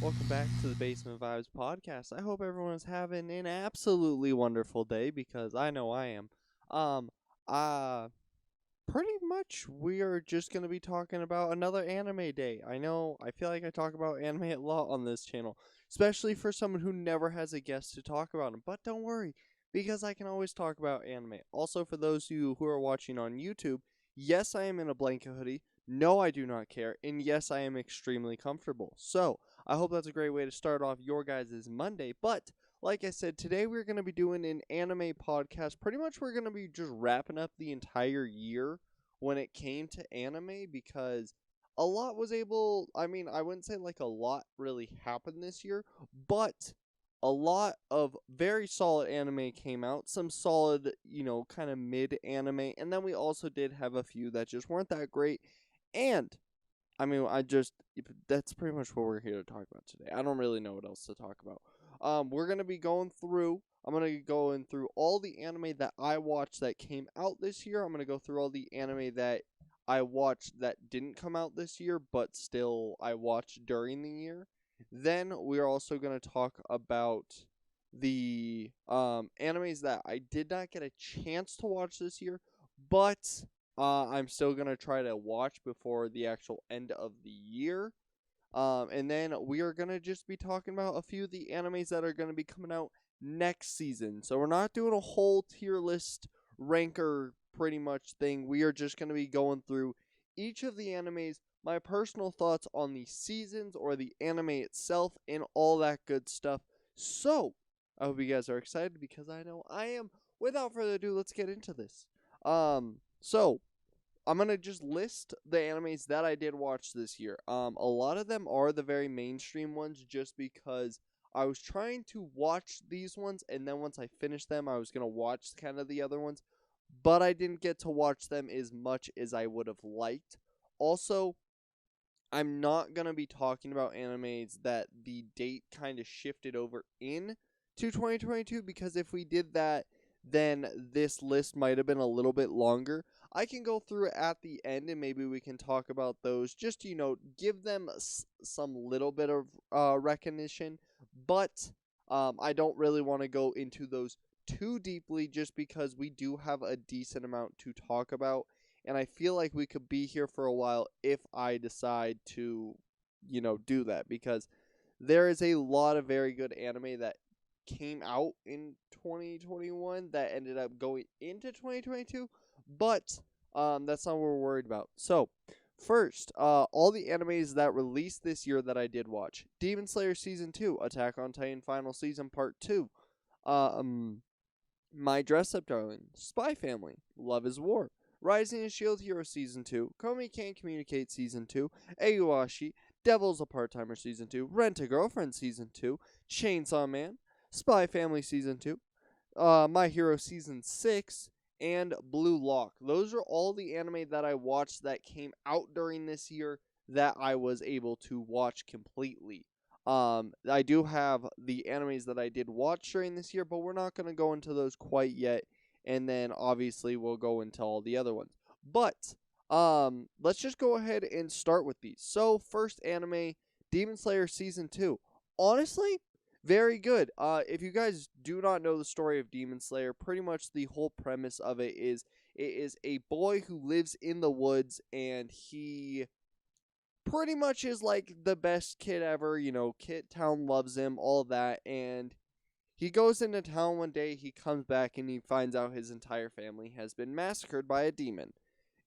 Welcome back to the Basement Vibes podcast. I hope everyone is having an absolutely wonderful day because I know I am. Um, uh, Pretty much we are just going to be talking about another anime day. I feel like I talk about anime a lot on this channel, especially for someone who never has a guest to talk about them. But don't worry, because I can always talk about anime. Also, for those of you who are watching on YouTube, yes, I am in a blanket hoodie. No, I do not care. And yes, I am extremely comfortable. So, I hope that's a great way to start off your guys' Monday. But like I said, today we're going to be doing an anime podcast. Pretty much we're going to be just wrapping up the entire year when it came to anime because a lot was able, I wouldn't say like a lot really happened this year, but a lot of very solid anime came out, some solid, kind of mid anime, and then we also did have a few that just weren't that great. And that's pretty much what we're here to talk about today. I don't really know what else to talk about. We're gonna be going through. I'm gonna be going through all the anime that I watched that came out this year. I'm gonna go through all the anime that I watched that didn't come out this year, but still I watched during the year. Then we're also gonna talk about the animes that I did not get a chance to watch this year, but I'm still gonna try to watch before the actual end of the year. And then we are gonna just be talking about a few of the animes that are gonna be coming out next season. So we're not doing a whole tier list ranker pretty much thing. We are just gonna be going through each of the animes, my personal thoughts on the seasons or the anime itself, and all that good stuff. So I hope you guys are excited because I know I am. Without further ado, let's get into this. So I'm gonna just list the animes that I did watch this year. A lot of them are the very mainstream ones, just because I was trying to watch these ones, and then once I finished them, I was gonna watch kind of the other ones, but I didn't get to watch them as much as I would have liked. Also, I'm not gonna be talking about animes that the date kind of shifted over in to 2022, because if we did that, then this list might have been a little bit longer. I can go through it at the end and maybe we can talk about those just to, give them some little bit of recognition, but I don't really want to go into those too deeply just because we do have a decent amount to talk about, and I feel like we could be here for a while if I decide to, do that, because there is a lot of very good anime that came out in 2021 that ended up going into 2022, but that's not what we're worried about. So, first, all the animes that released this year that I did watch: Demon Slayer Season 2, Attack on Titan Final Season Part 2, um, My Dress Up Darling, Spy Family, Love is War, Rising of Shield Hero Season 2, Komi Can't Communicate Season 2, Ayuashi, Devil's a Part-Timer Season 2, Rent a Girlfriend Season 2, Chainsaw Man, Spy Family Season 2, My Hero Season 6, and Blue Lock. Those are all the anime that I watched that came out during this year that I was able to watch completely. I do have the animes that I did watch during this year, but we're not going to go into those quite yet. And then obviously we'll go into all the other ones. But let's just go ahead and start with these. So first anime, Demon Slayer Season 2. Honestly, very good. If you guys do not know the story of Demon Slayer, pretty much the whole premise of it is a boy who lives in the woods, and he pretty much is like the best kid ever. Kid Town loves him, all that, and he goes into town one day, he comes back, and he finds out his entire family has been massacred by a demon.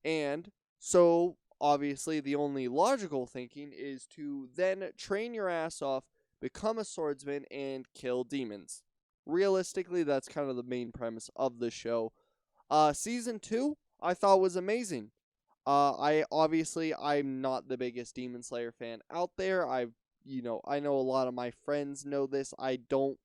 And so, obviously, the only logical thinking is to then train your ass off, become a swordsman, and kill demons. Realistically, that's kind of the main premise of the show. Season 2, I thought was amazing. I'm not the biggest Demon Slayer fan out there. I know a lot of my friends know this. I don't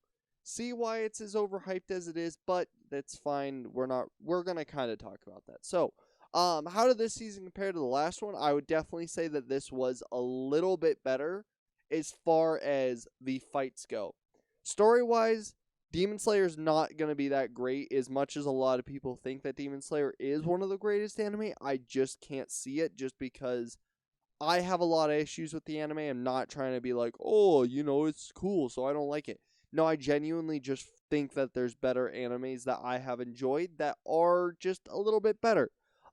see why it's as overhyped as it is, but that's fine. We're gonna kind of talk about that. So, how did this season compare to the last one? I would definitely say that this was a little bit better as far as the fights go. Story wise, Demon Slayer is not going to be that great as much as a lot of people think that Demon Slayer is one of the greatest anime. I just can't see it just because I have a lot of issues with the anime. I'm not trying to be like, oh, it's cool, so I don't like it. No, I genuinely just think that there's better animes that I have enjoyed that are just a little bit better.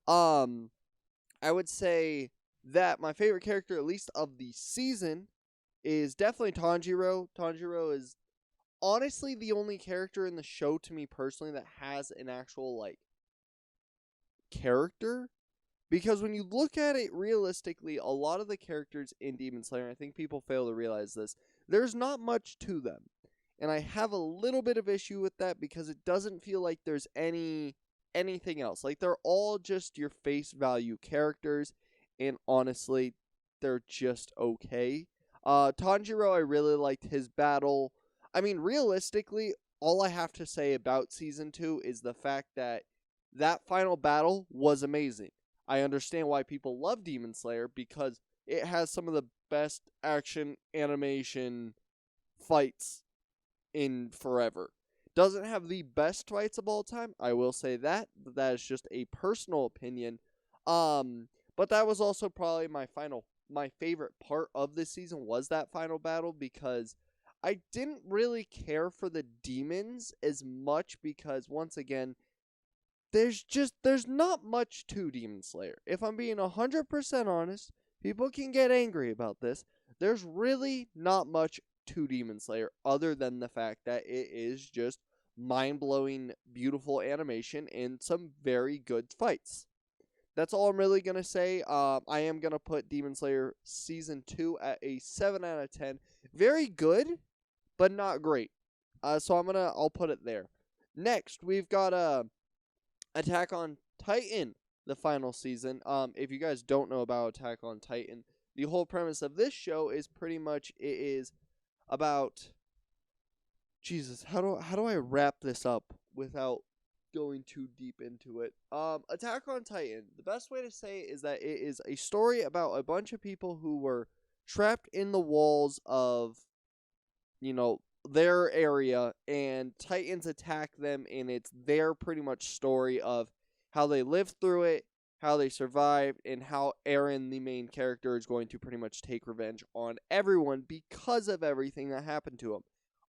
Um, I would say that my favorite character, at least of the season, is definitely Tanjiro. Tanjiro is honestly the only character in the show to me personally that has an actual like character. Because when you look at it realistically, a lot of the characters in Demon Slayer, I think people fail to realize this, there's not much to them. And I have a little bit of issue with that because it doesn't feel like there's anything else. Like they're all just your face value characters, and honestly, they're just okay. Tanjiro, I really liked his battle. I mean, realistically, all I have to say about season 2 is the fact that that final battle was amazing. I understand why people love Demon Slayer because it has some of the best action animation fights in forever. Doesn't have the best fights of all time, I will say that, but that is just a personal opinion. But that was also probably my favorite part of this season was that final battle because I didn't really care for the demons as much because once again, there's not much to Demon Slayer. If I'm being 100% honest, people can get angry about this. There's really not much to Demon Slayer other than the fact that it is just mind-blowing, beautiful animation and some very good fights. That's all I'm really going to say. I am going to put Demon Slayer Season 2 at a 7 out of 10. Very good, but not great. So I'll put it there. Next, we've got Attack on Titan, the final season. If you guys don't know about Attack on Titan, the whole premise of this show is pretty much it is about Jesus. How do I wrap this up without going too deep into it? Attack on Titan. The best way to say it is that it is a story about a bunch of people who were trapped in the walls of, their area, and Titans attack them, and it's their pretty much story of how they lived through it, how they survived, and how Eren, the main character, is going to pretty much take revenge on everyone because of everything that happened to him.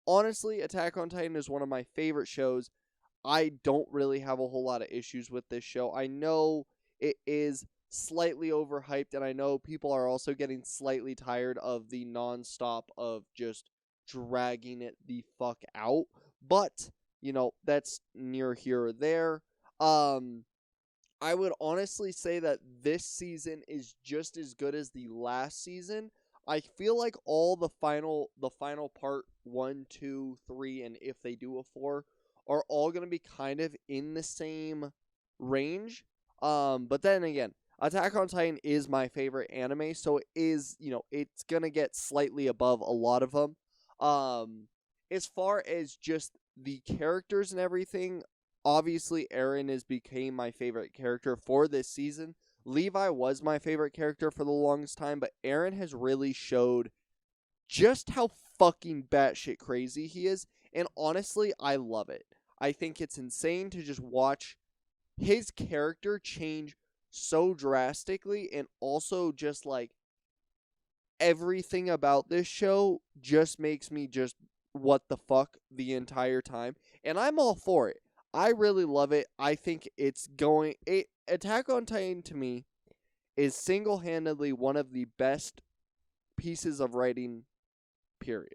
Honestly, Attack on Titan is one of my favorite shows. I don't really have a whole lot of issues with this show. I know it is slightly overhyped, and I know people are also getting slightly tired of the nonstop of just dragging it the fuck out. But, that's near here or there. I would honestly say that this season is just as good as the last season. I feel like all the final part 1, 2, 3, and if they do a 4 are all going to be kind of in the same range. But then again, Attack on Titan is my favorite anime, so it is, it's going to get slightly above a lot of them. As far as just the characters and everything, obviously Eren became my favorite character for this season. Levi was my favorite character for the longest time, but Eren has really showed just how fucking batshit crazy he is, and honestly, I love it. I think it's insane to just watch his character change so drastically, and also just like everything about this show just makes me just what the fuck the entire time, and I'm all for it. I really love it. I think Attack on Titan to me is single-handedly one of the best pieces of writing, period.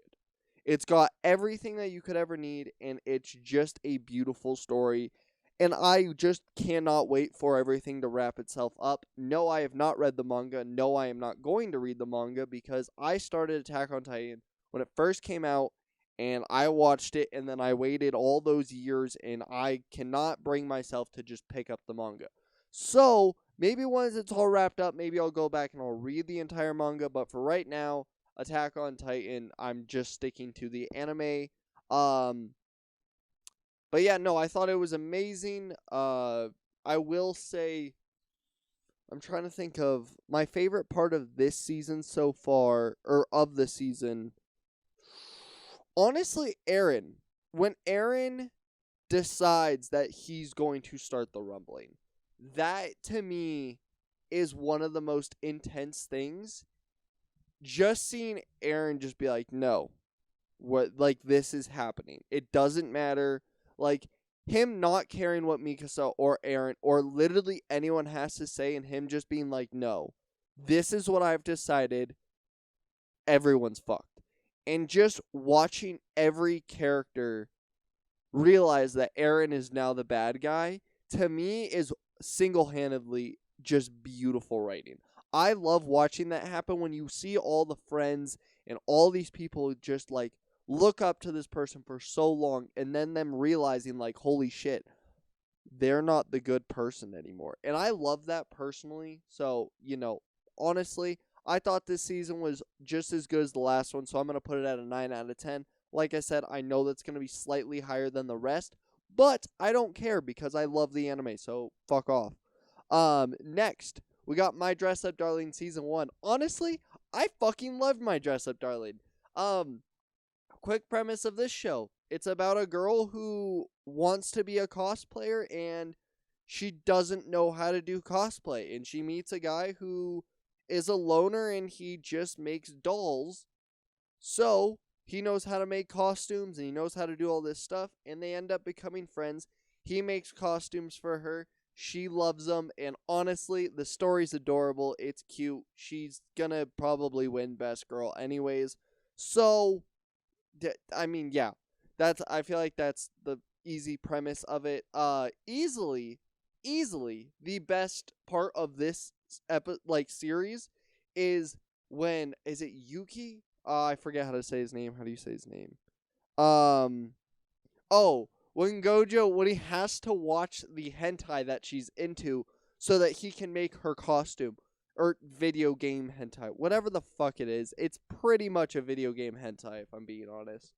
It's got everything that you could ever need, and it's just a beautiful story. And I just cannot wait for everything to wrap itself up. No, I have not read the manga. No, I am not going to read the manga because I started Attack on Titan when it first came out, and I watched it, and then I waited all those years, and I cannot bring myself to just pick up the manga. So, maybe once it's all wrapped up, maybe I'll go back and I'll read the entire manga, but for right now, Attack on Titan, I'm just sticking to the anime. But yeah, no, I thought it was amazing. I will say, I'm trying to think of my favorite part of this season so far, or of the season. Honestly, Eren. When Eren decides that he's going to start the rumbling, that to me is one of the most intense things. Just seeing Eren just be like, no, like this is happening. It doesn't matter. Like him not caring what Mikasa or Eren or literally anyone has to say, and him just being like, no, this is what I've decided. Everyone's fucked. And just watching every character realize that Eren is now the bad guy, to me, is single-handedly just beautiful writing. I love watching that happen when you see all the friends and all these people just like look up to this person for so long and then them realizing like, holy shit, they're not the good person anymore. And I love that personally. So, honestly, I thought this season was just as good as the last one, so I'm going to put it at a 9 out of 10. Like I said, I know that's going to be slightly higher than the rest, but I don't care because I love the anime, so fuck off. Next, we got My Dress Up Darling Season 1. Honestly, I fucking loved My Dress Up Darling. Quick premise of this show. It's about a girl who wants to be a cosplayer and she doesn't know how to do cosplay. And she meets a guy who is a loner and he just makes dolls. So he knows how to make costumes and he knows how to do all this stuff. And they end up becoming friends. He makes costumes for her. She loves them. And honestly, the story's adorable. It's cute. She's gonna probably win Best Girl anyways. So, I mean, yeah. I feel like that's the easy premise of it. Easily the best part of this series is when is it Yuki? I forget how to say his name. How do you say his name? When Gojo, when he has to watch the hentai that she's into so that he can make her costume or video game hentai, whatever the fuck it is. It's pretty much a video game hentai if I'm being honest.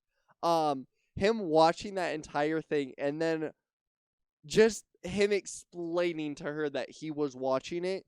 Him watching that entire thing and then just him explaining to her that he was watching it,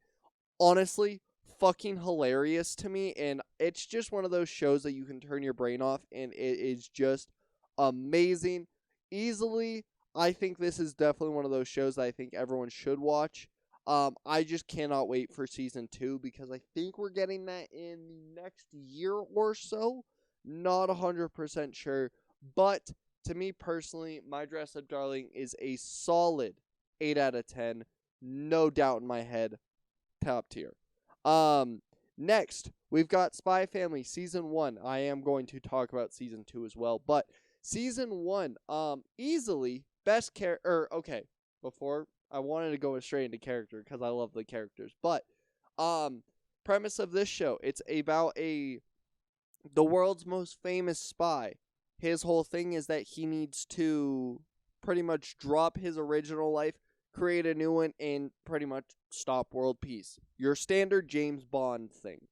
honestly, fucking hilarious to me. And it's just one of those shows that you can turn your brain off and it is just amazing. Easily, I think this is definitely one of those shows that I think everyone should watch. I just cannot wait for season 2 because I think we're getting that in the next year or so. Not 100% sure. But to me personally, My Dress Up Darling is a solid 8 out of 10. No doubt in my head. Top tier. Next, we've got Spy Family Season 1. I am going to talk about Season 2 as well. But Season 1, easily best character. Okay, before I wanted to go straight into character because I love the characters. But, premise of this show, it's about the world's most famous spy. His whole thing is that he needs to pretty much drop his original life, create a new one, and pretty much stop world peace. Your standard James Bond thing.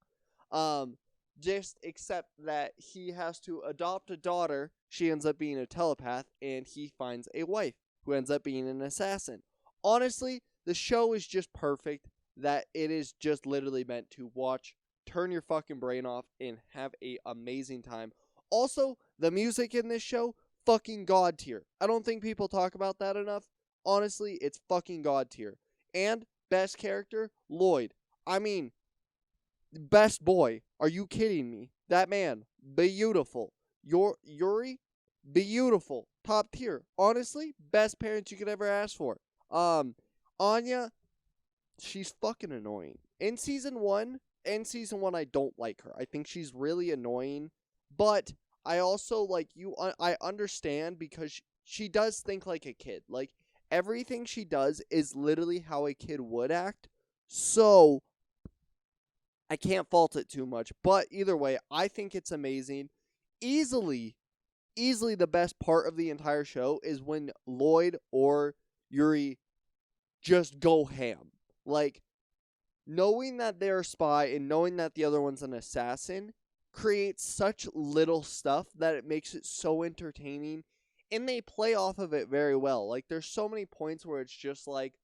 Just except that he has to adopt a daughter. She ends up being a telepath, and he finds a wife who ends up being an assassin. Honestly, the show is just perfect that it is just literally meant to watch, turn your fucking brain off, and have a amazing time. Also, the music in this show, fucking god tier. I don't think people talk about that enough. Honestly, it's fucking god tier. And best character, Lloyd. I mean, best boy. Are you kidding me? That man, beautiful. Yuri, beautiful. Top tier. Honestly, best parents you could ever ask for. Anya, she's fucking annoying. In season 1, I don't like her. I think she's really annoying. But I also I understand because she does think like a kid. Like everything she does is literally how a kid would act. So I can't fault it too much. But either way, I think it's amazing. Easily the best part of the entire show is when Lloyd or Yuri just go ham. Like knowing that they're a spy and knowing that the other one's an assassin creates such little stuff that it makes it so entertaining, and they play off of it very well. Like there's so many points where it's just like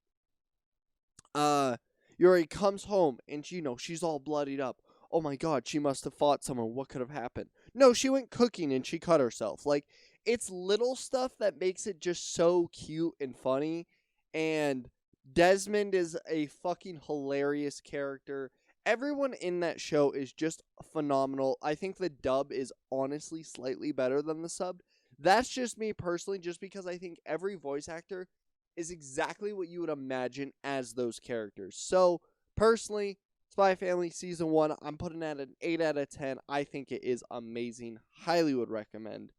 Yuri comes home and she's all bloodied up. Oh my god, she must have fought someone. What could have happened? No, she went cooking and she cut herself. Like it's little stuff that makes it just so cute and funny, and Desmond is a fucking hilarious character. Everyone in that show is just phenomenal. I think the dub is honestly slightly better than the sub. That's just me personally, just because I think every voice actor is exactly what you would imagine as those characters. So, personally, Spy Family Season 1, I'm putting at an 8 out of 10. I think it is amazing. Highly would recommend.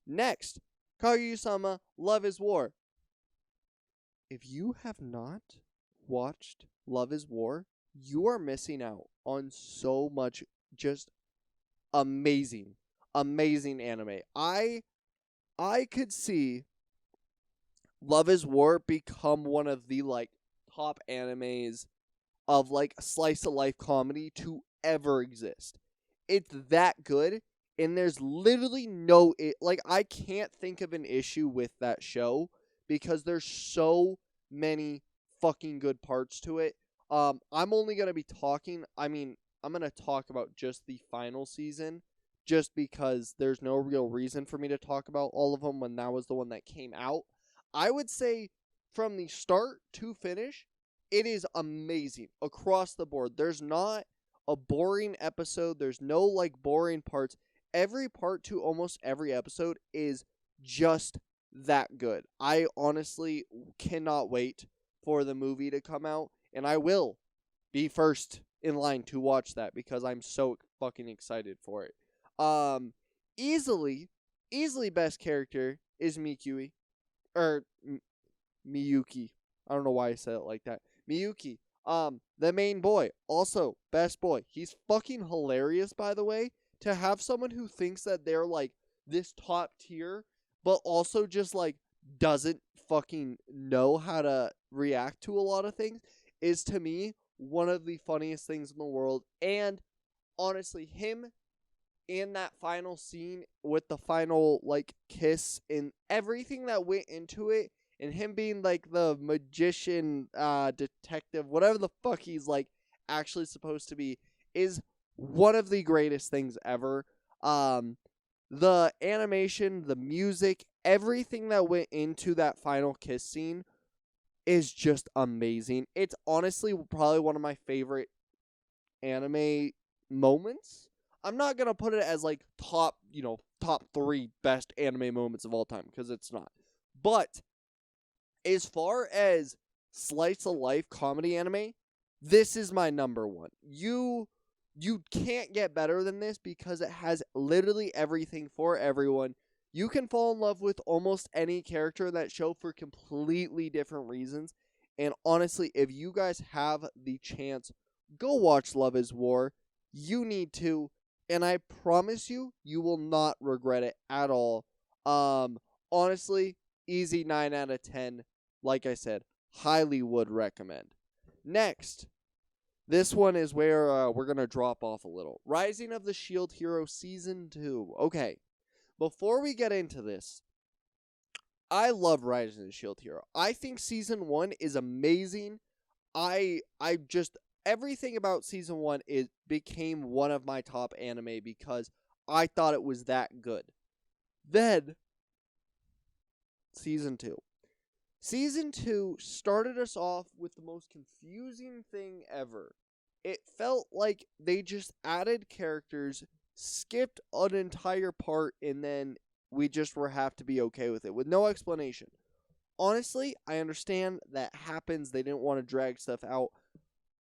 Next, Kaguya-sama, Love is War. If you have not watched Love is War, you are missing out on so much just amazing, amazing anime. I could see Love is War become one of the like top animes of like slice of life comedy to ever exist. It's that good, and there's literally like I can't think of an issue with that show because there's so many fucking good parts to it. I'm only gonna be talking. I mean, I'm gonna talk about just the final season, just because there's no real reason for me to talk about all of them when that was the one that came out. I would say from the start to finish, it is amazing across the board. There's not a boring episode. There's no like boring parts. Every part to almost every episode is just that good. I honestly cannot wait for the movie to come out, and I will be first in line to watch that because I'm so fucking excited for it. Um, easily, easily best character is Miyuki or Miyuki. I don't know why I said it like that. Miyuki, the main boy, also best boy. He's fucking hilarious, by the way. To have someone who thinks that they're like this top tier, but also just like doesn't fucking know how to react to a lot of things is to me one of the funniest things in the world. And honestly, him in that final scene with the final like kiss and everything that went into it, and him being like the magician detective, whatever the fuck he's like actually supposed to be, is one of the greatest things ever. The animation, the music, everything that went into that final kiss scene is just amazing. It's honestly probably one of my favorite anime moments. I'm not going to put it as like top 3 best anime moments of all time because it's not. But as far as slice of life comedy anime, this is my number one. You can't get better than this because it has literally everything for everyone. You can fall in love with almost any character in that show for completely different reasons. And honestly, if you guys have the chance, go watch Love is War. You need to, and I promise you, you will not regret it at all. Honestly, easy 9 out of 10. Like I said, highly would recommend. Next, this one is where we're going to drop off a little. Rising of the Shield Hero Season 2. Okay, before we get into this, I love Rising of the Shield Hero. I think Season 1 is amazing. I just, everything about Season 1 became one of my top anime because I thought it was that good. Then, Season 2. Season 2 started us off with the most confusing thing ever. It felt like they just added characters, skipped an entire part, and then we just have to be okay with it with no explanation. Honestly, I understand that happens. They didn't want to drag stuff out,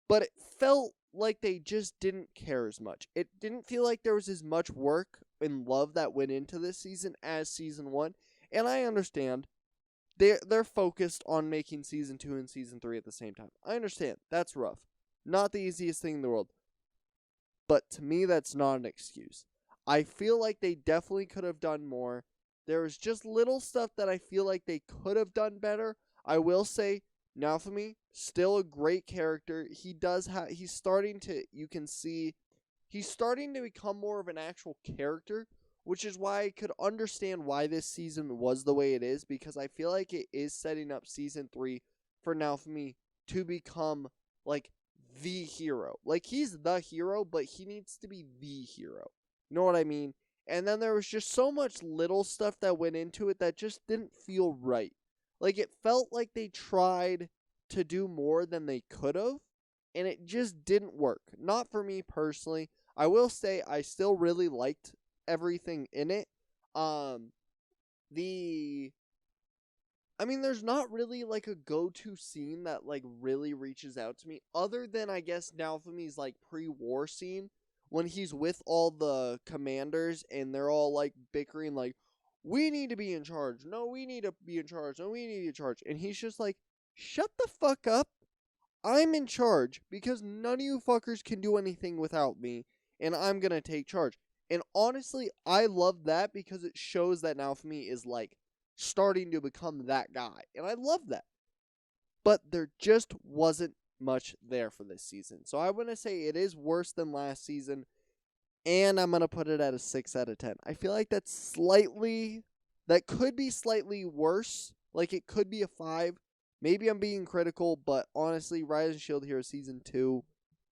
but it felt like they just didn't care as much. It didn't feel like there was as much work and love that went into this season as Season 1, and I understand. They're focused on making Season 2 and Season 3 at the same time. I understand. That's rough. Not the easiest thing in the world. But to me, that's not an excuse. I feel like they definitely could have done more. There was just little stuff that I feel like they could have done better. I will say, Naofumi, still a great character. He's starting to, you can see, he's starting to become more of an actual character, which is why I could understand why this season was the way it is, because I feel like it is setting up Season 3 for Naofumi to become, like, the hero. Like, he's the hero, but he needs to be the hero. You know what I mean? And then there was just so much little stuff that went into it that just didn't feel right. Like, it felt like they tried to do more than they could have, and it just didn't work. Not for me personally. I will say I still really liked everything in it. The I mean, there's not really like a go-to scene that like really reaches out to me, other than I guess Naofumi's like pre-war scene when he's with all the commanders and they're all like bickering like, we need to be in charge. No, we need to be in charge. No, we need to be in charge. And he's just like, shut the fuck up. I'm in charge because none of you fuckers can do anything without me, and I'm gonna take charge. And honestly, I love that because it shows that Naofumi is like starting to become that guy. And I love that. But there just wasn't much there for this season. So I'm going to say it is worse than last season. And I'm going to put it at a 6 out of 10. I feel like that could be slightly worse. Like it could be a 5. Maybe I'm being critical, but honestly, Rise and Shield Hero Season 2,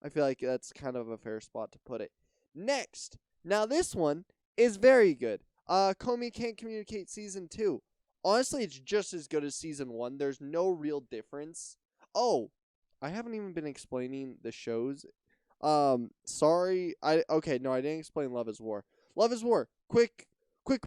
I feel like that's kind of a fair spot to put it. Next. Now this one is very good. Komi Can't Communicate Season 2. Honestly, it's just as good as Season 1. There's no real difference. Oh, I haven't even been explaining the shows. Sorry. I didn't explain Love is War. Love is War. Quick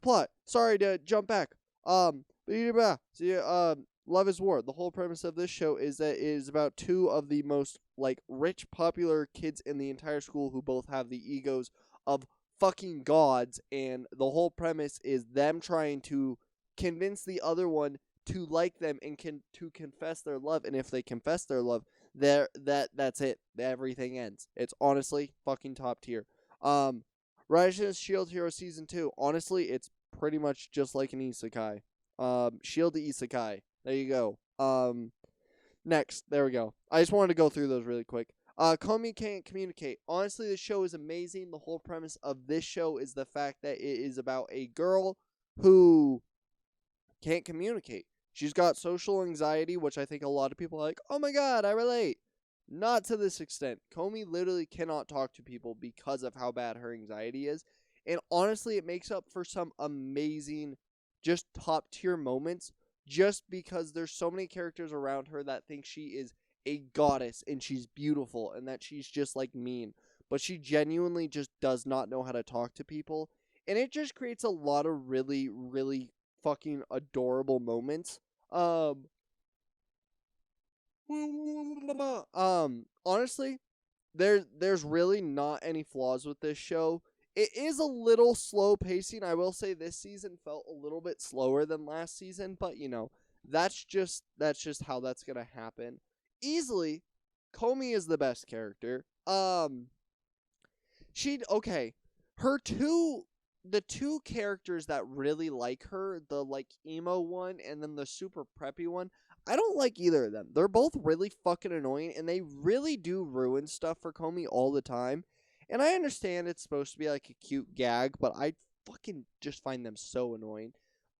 plot. Sorry to jump back. Love is War. The whole premise of this show is that it is about two of the most like rich, popular kids in the entire school who both have the egos of fucking gods, and the whole premise is them trying to convince the other one to like them and to confess their love. And if they confess their love, that's it. Everything ends. It's honestly fucking top tier. Rise Shield Hero Season 2. Honestly, it's pretty much just like an isekai. Shield Isekai. There you go. Next. There we go. I just wanted to go through those really quick. Komi Can't Communicate. Honestly, the show is amazing. The whole premise of this show is the fact that it is about a girl who can't communicate. She's got social anxiety, which I think a lot of people are like, oh my god, I relate. Not to this extent. Komi literally cannot talk to people because of how bad her anxiety is. And honestly, it makes up for some amazing, just top tier moments, just because there's so many characters around her that think she is a goddess and she's beautiful and that she's just like mean. But she genuinely just does not know how to talk to people. And it just creates a lot of really, really fucking adorable moments. Honestly, there's really not any flaws with this show. It is a little slow pacing. I will say this season felt a little bit slower than last season, but you know, that's just how that's gonna happen. Easily, Komi is the best character. The two characters that really like her, the like emo one and then the super preppy one, I don't like either of them. They're both really fucking annoying and they really do ruin stuff for Komi all the time. And I understand it's supposed to be like a cute gag, but I fucking just find them so annoying.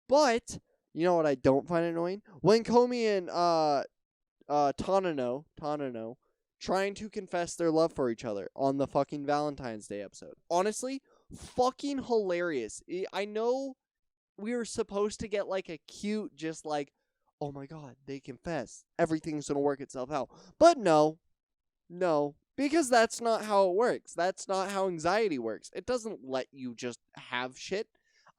But you know what I don't find annoying? When Komi and Tanano trying to confess their love for each other on the fucking Valentine's Day episode. Honestly, fucking hilarious. I know we were supposed to get like a cute, just like, oh my god, they confess. Everything's gonna work itself out. But no, because that's not how it works. That's not how anxiety works. It doesn't let you just have shit.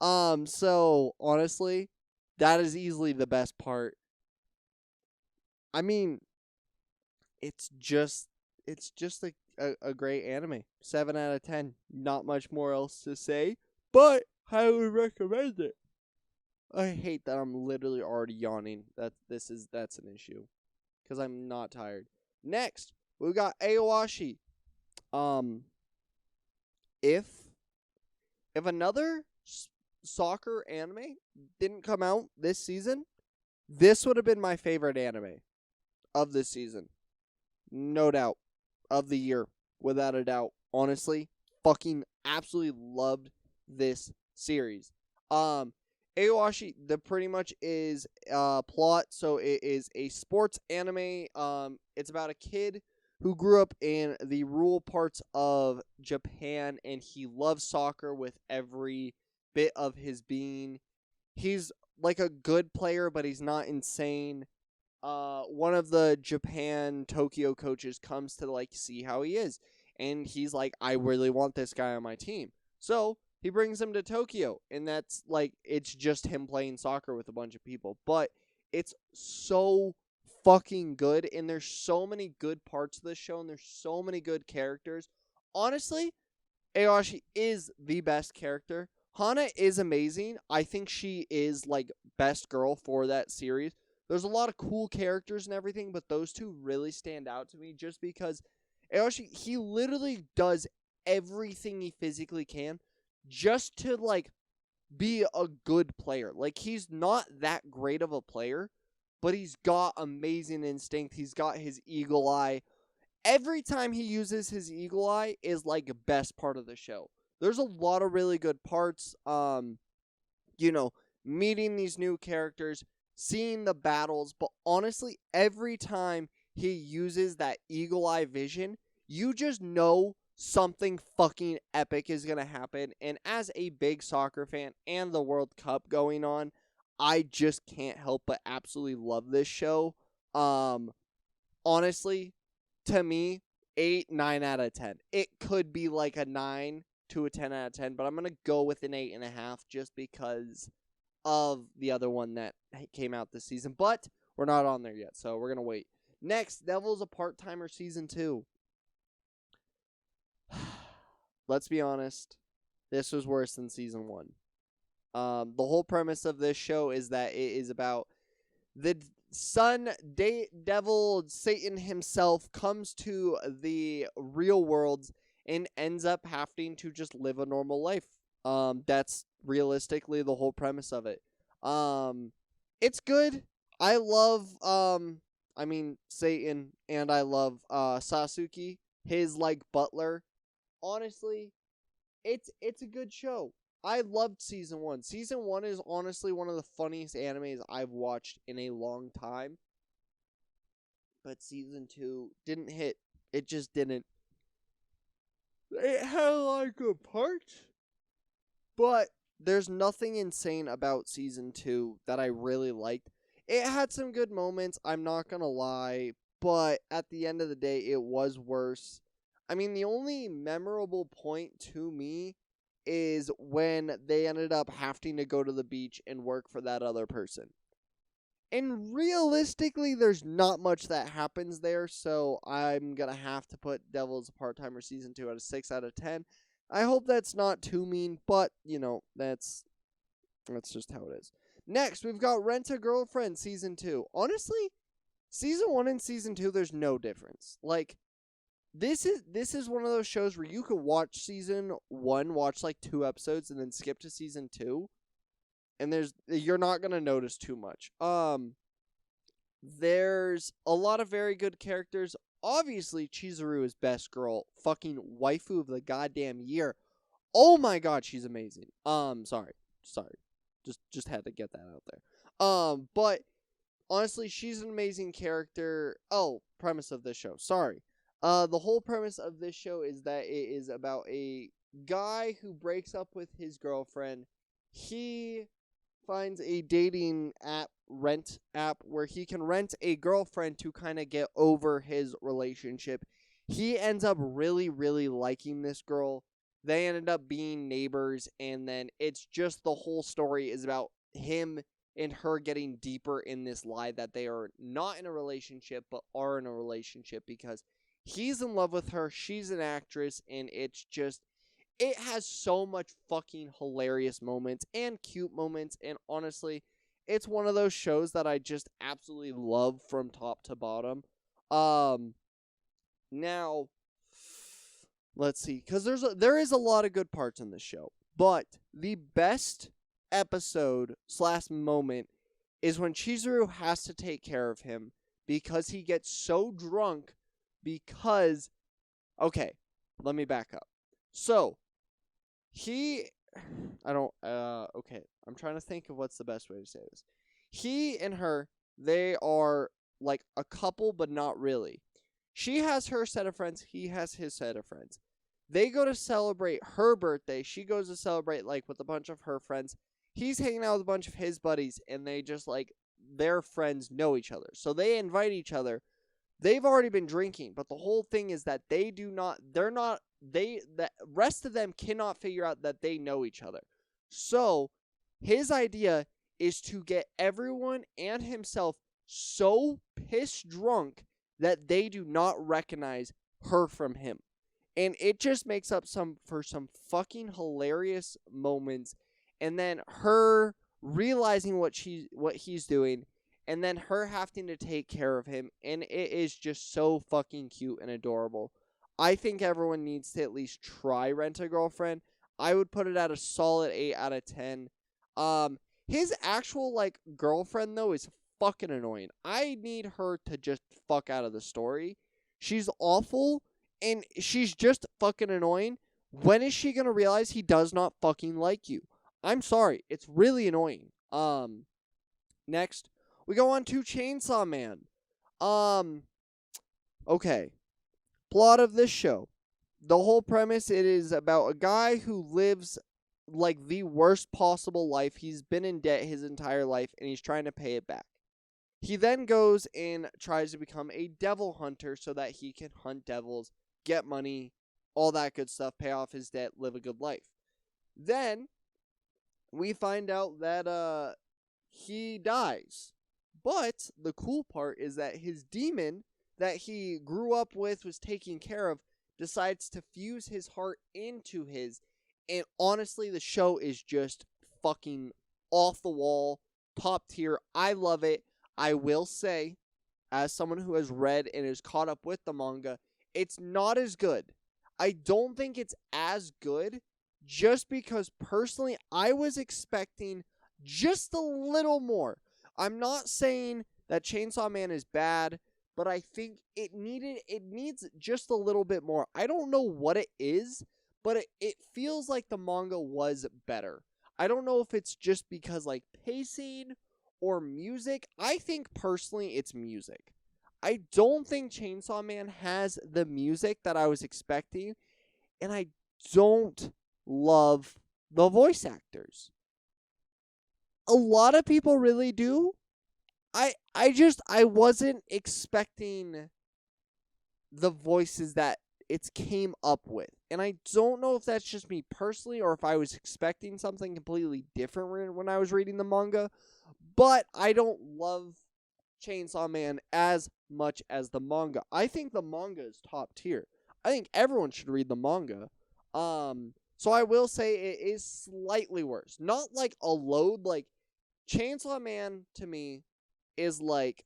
So honestly, that is easily the best part. I mean, it's just a great anime. 7 out of 10. Not much more else to say, but highly recommend it. I hate that I'm literally already yawning. That's an issue, because I'm not tired. Next, we got Aoashi. If another soccer anime didn't come out this season, this would have been my favorite anime of this season. No doubt. Of the year. Without a doubt. Honestly, fucking absolutely loved this series. Aoashi, the pretty much is plot. So it is a sports anime. It's about a kid who grew up in the rural parts of Japan, and he loves soccer with every bit of his being. He's like a good player, but he's not insane. one of the Japan Tokyo coaches comes to like see how he is, and he's like, I really want this guy on my team. So he brings him to Tokyo, and that's like, it's just him playing soccer with a bunch of people. But it's so fucking good, and there's so many good parts of this show, and there's so many good characters. Honestly, Aoshi is the best character. Hana is amazing. I think she is like best girl for that series. There's a lot of cool characters and everything, but those two really stand out to me just because Aoshi, he literally does everything he physically can just to like be a good player. Like, he's not that great of a player, but he's got amazing instinct. He's got his eagle eye. Every time he uses his eagle eye is like the best part of the show. There's a lot of really good parts. You know, meeting these new characters, seeing the battles, but honestly, every time he uses that eagle eye vision, you just know something fucking epic is going to happen. And as a big soccer fan and the World Cup going on, I just can't help but absolutely love this show. Honestly, to me, 8, 9 out of 10. It could be like a 9 to a 10 out of 10, but I'm going to go with an 8.5 just because of the other one that came out this season. But we're not on there yet, so we're going to wait. Next, Devil's a Part-Timer Season 2. Let's be honest. This was worse than Season 1. The whole premise of this show is that it is about the devil Satan himself comes to the real world and ends up having to just live a normal life. That's realistically the whole premise of it. It's good. I love Satan, and I love Sasuke, his like butler. Honestly, it's a good show. I loved Season 1. Season 1 is honestly one of the funniest animes I've watched in a long time. But Season 2 didn't hit. It just didn't. It had a lot of good parts, but there's nothing insane about Season 2 that I really liked. It had some good moments, I'm not gonna lie, but at the end of the day, it was worse. I mean, the only memorable point to me is when they ended up having to go to the beach and work for that other person. And realistically, there's not much that happens there, so I'm going to have to put Devil's Part-Timer Season 2 at a 6 out of 10. I hope that's not too mean, but, you know, that's just how it is. Next, we've got Rent-A-Girlfriend Season 2. Honestly, Season 1 and Season 2, there's no difference. Like, this is one of those shows where you could watch Season 1, watch like 2 episodes, and then skip to Season 2. And you're not going to notice too much. There's a lot of very good characters. Obviously, Chizuru is best girl. Fucking waifu of the goddamn year. Oh my god, she's amazing. Sorry. Just had to get that out there. But honestly, she's an amazing character. Oh, premise of this show. Sorry. The whole premise of this show is that it is about a guy who breaks up with his girlfriend. He finds a dating rent app where he can rent a girlfriend to kind of get over his relationship. He ends up really, really liking this girl. They ended up being neighbors, and then it's just the whole story is about him and her getting deeper in this lie that they are not in a relationship, but are in a relationship because he's in love with her, she's an actress, and it's just, it has so much fucking hilarious moments and cute moments, and honestly, it's one of those shows that I just absolutely love from top to bottom. Now, let's see, because there is a lot of good parts in this show, but the best episode / moment is when Chizuru has to take care of him because he gets so drunk because, okay, let me back up. So, okay, I'm trying to think of what's the best way to say this. He and her, they are like a couple, but not really. She has her set of friends, he has his set of friends. They go to celebrate her birthday. She goes to celebrate like with a bunch of her friends. He's hanging out with a bunch of his buddies, and they just like their friends know each other. So they invite each other. They've already been drinking, but the whole thing is that the rest of them cannot figure out that they know each other. So his idea is to get everyone and himself so pissed drunk that they do not recognize her from him. And it just makes up for some fucking hilarious moments. And then her realizing what he's doing, and then her having to take care of him, and it is just so fucking cute and adorable. I think everyone needs to at least try Rent a Girlfriend. I would put it at a solid 8 out of 10. His actual like girlfriend though is fucking annoying. I need her to just fuck out of the story. She's awful and she's just fucking annoying. When is she gonna realize he does not fucking like you? I'm sorry, it's really annoying. Next, we go on to Chainsaw Man. Okay. Plot of this show. The whole premise, it is about a guy who lives like the worst possible life. He's been in debt his entire life and he's trying to pay it back. He then goes and tries to become a devil hunter so that he can hunt devils, get money, all that good stuff, pay off his debt, live a good life. Then we find out that he dies. But the cool part is that his demon that he grew up with, was taking care of, decides to fuse his heart into his. And honestly, the show is just fucking off the wall, top tier. I love it. I will say, as someone who has read and is caught up with the manga, it's not as good. I don't think it's as good just because personally I was expecting just a little more. I'm not saying that Chainsaw Man is bad, but I think it needs just a little bit more. I don't know what it is, but it feels like the manga was better. I don't know if it's just because like pacing or music. I think personally it's music. I don't think Chainsaw Man has the music that I was expecting, and I don't love the voice actors. A lot of people really do. I wasn't expecting the voices that it's came up with. And I don't know if that's just me personally or if I was expecting something completely different when I was reading the manga. But I don't love Chainsaw Man as much as the manga. I think the manga is top tier. I think everyone should read the manga. So I will say it is slightly worse. Not like a load. Like Chainsaw Man to me is like,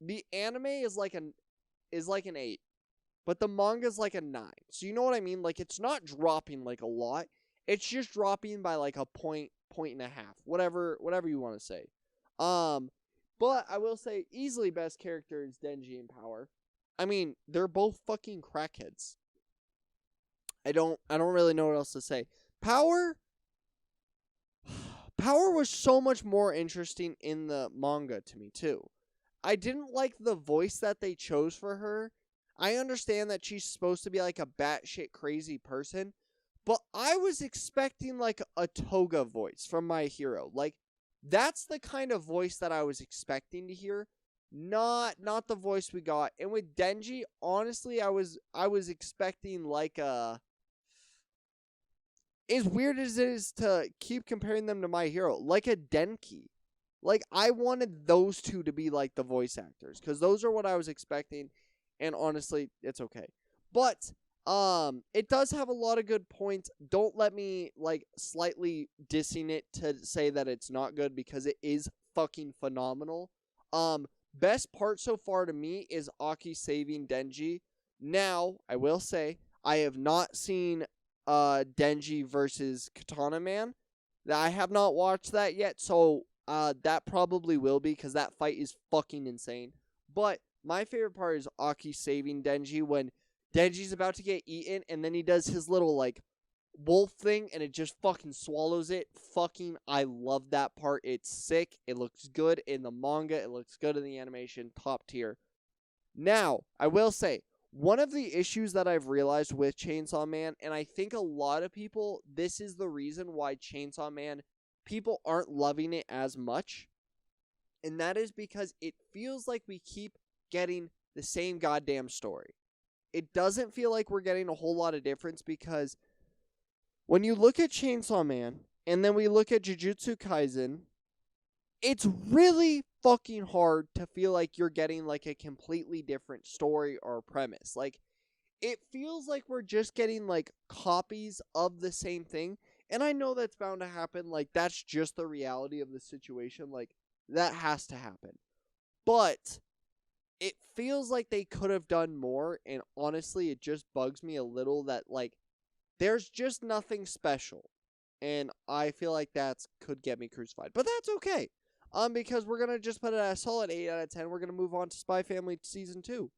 the anime is like an 8, but the manga is like a 9. So you know what I mean? Like it's not dropping like a lot. It's just dropping by like a point and a half, whatever you want to say. But I will say easily best character is Denji and Power. I mean, they're both fucking crackheads. I don't really know what else to say. Power was so much more interesting in the manga to me too. I didn't like the voice that they chose for her. I understand that she's supposed to be like a batshit crazy person, but I was expecting like a Toga voice from My Hero. Like that's the kind of voice that I was expecting to hear, not the voice we got. And with Denji, honestly, I was expecting like a, as weird as it is to keep comparing them to My Hero, like a Denki. Like, I wanted those two to be, like, the voice actors. Because those are what I was expecting. And honestly, it's okay. But, it does have a lot of good points. Don't let me, like, slightly dissing it to say that it's not good. Because it is fucking phenomenal. Best part so far to me is Aki saving Denji. Now, I will say, I have not seen Denji versus Katana Man. I have not watched that yet, so that probably will be, because that fight is fucking insane. But my favorite part is Aki saving Denji when Denji's about to get eaten, and then he does his little, like, wolf thing, and it just fucking swallows it. Fucking, I love that part. It's sick. It looks good in the manga. It looks good in the animation. Top tier. Now, I will say, one of the issues that I've realized with Chainsaw Man, and I think a lot of people, this is the reason why Chainsaw Man, people aren't loving it as much, And that is because it feels like we keep getting the same goddamn story. It doesn't feel like we're getting a whole lot of difference, because when you look at Chainsaw Man and then we look at Jujutsu Kaisen, it's really fucking hard to feel like you're getting like a completely different story or premise. Like, it feels like we're just getting like copies of the same thing. And I know that's bound to happen. Like, that's just the reality of the situation. Like, that has to happen. But it feels like they could have done more. And honestly, it just bugs me a little that, like, there's just nothing special. And I feel like that could get me crucified. But that's okay. Because we're going to just put it at a solid 8 out of 10. We're going to move on to Spy Family Season 2.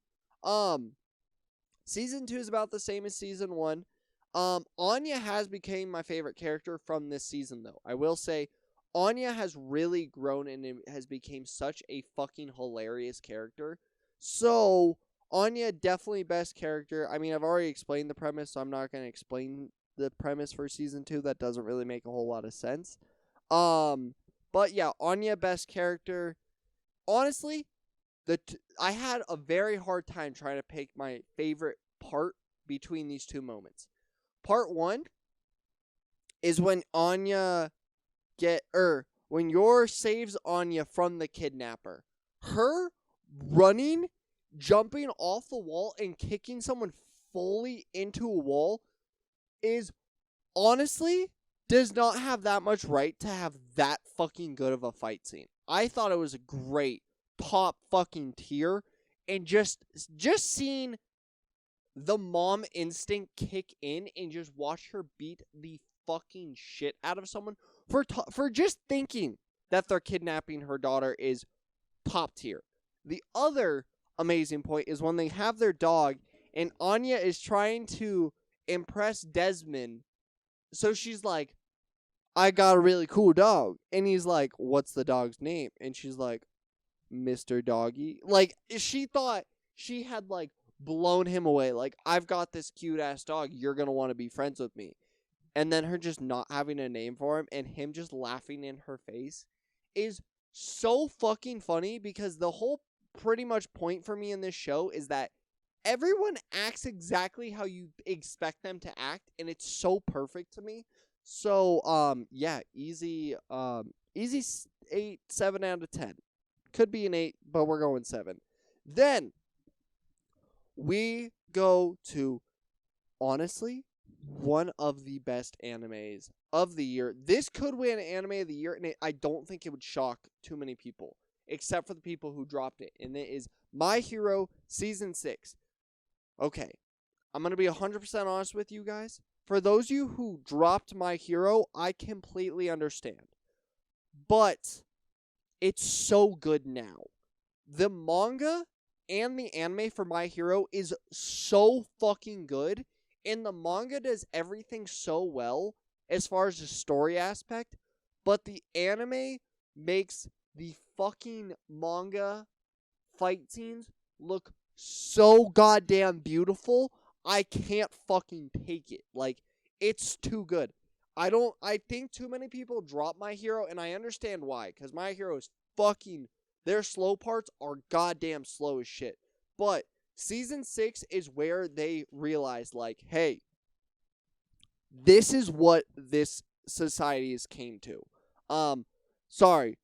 Season 2 is about the same as Season 1. Anya has become my favorite character from this season, though. I will say, Anya has really grown and has become such a fucking hilarious character. So, Anya, definitely best character. I mean, I've already explained the premise, so I'm not going to explain the premise for Season 2. That doesn't really make a whole lot of sense. But yeah, Anya, best character. Honestly, I had a very hard time trying to pick my favorite part between these two moments. Part 1 is when when Yor saves Anya from the kidnapper. Her running, jumping off the wall, and kicking someone fully into a wall is honestly does not have that much right to have that fucking good of a fight scene. I thought it was a great top fucking tier, and just seeing the mom instinct kick in and just watch her beat the fucking shit out of someone for just thinking that they're kidnapping her daughter is top tier. The other amazing point is when they have their dog and Anya is trying to impress Desmond. So she's like, I got a really cool dog. And he's like, what's the dog's name? And she's like, Mr. Doggy. Like, she thought she had, like, blown him away. Like, I've got this cute-ass dog. You're going to want to be friends with me. And then her just not having a name for him and him just laughing in her face is so fucking funny, because the whole pretty much point for me in this show is that everyone acts exactly how you expect them to act, and it's so perfect to me. So, yeah, easy 8, 7 out of 10. Could be an 8, but we're going 7. Then we go to, honestly, one of the best animes of the year. This could win Anime of the Year, and I don't think it would shock too many people, except for the people who dropped it. And it is My Hero Season 6. Okay, I'm going to be 100% honest with you guys. For those of you who dropped My Hero, I completely understand. But it's so good now. The manga and the anime for My Hero is so fucking good. And the manga does everything so well as far as the story aspect. But the anime makes the fucking manga fight scenes look so goddamn beautiful. I can't fucking take it. Like, it's too good. I think too many people drop My Hero, and I understand why. Because My Hero is fucking, their slow parts are goddamn slow as shit. But Season 6 is where they realize, like, hey, this is what this society has came to. Sorry.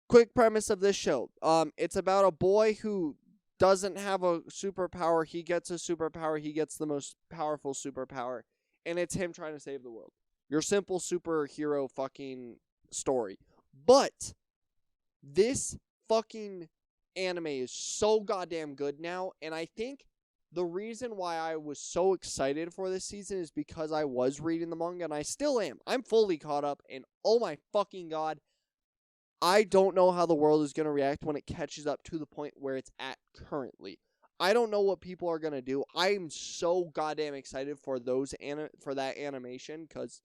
Quick premise of this show. It's about a boy who doesn't have a superpower. He gets a superpower. He gets the most powerful superpower. And it's him trying to save the world. Your simple superhero fucking story. But this fucking anime is so goddamn good now. And I think the reason why I was so excited for this season is because I was reading the manga, and I still am. I'm fully caught up, and oh my fucking god, I don't know how the world is going to react when it catches up to the point where it's at currently. I don't know what people are going to do. I'm so goddamn excited for for that animation, because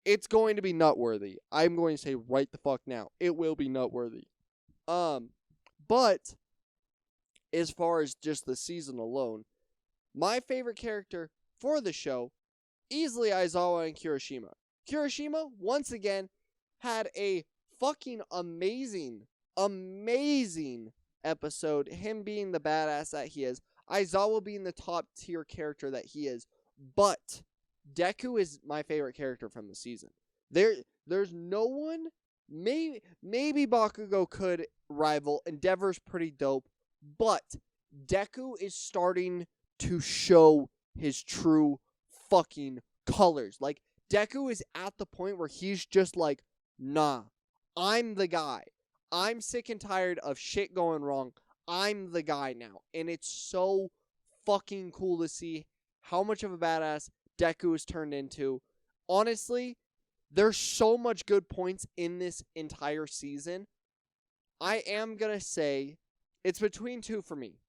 it's going to be nutworthy. I'm going to say right the fuck now, it will be nutworthy. But as far as just the season alone, my favorite character for the show, easily Aizawa and Kirishima. Kirishima, once again, had a fucking amazing amazing episode. Him being the badass that he is. Aizawa being the top tier character that he is. But Deku is my favorite character from the season. There's no one. Maybe Bakugo could rival. Endeavor's pretty dope. But Deku is starting to show his true fucking colors. Like, Deku is at the point where he's just like, nah, I'm the guy. I'm sick and tired of shit going wrong. I'm the guy now. And it's so fucking cool to see how much of a badass Deku has turned into. Honestly, there's so much good points in this entire season. I am going to say it's between two for me.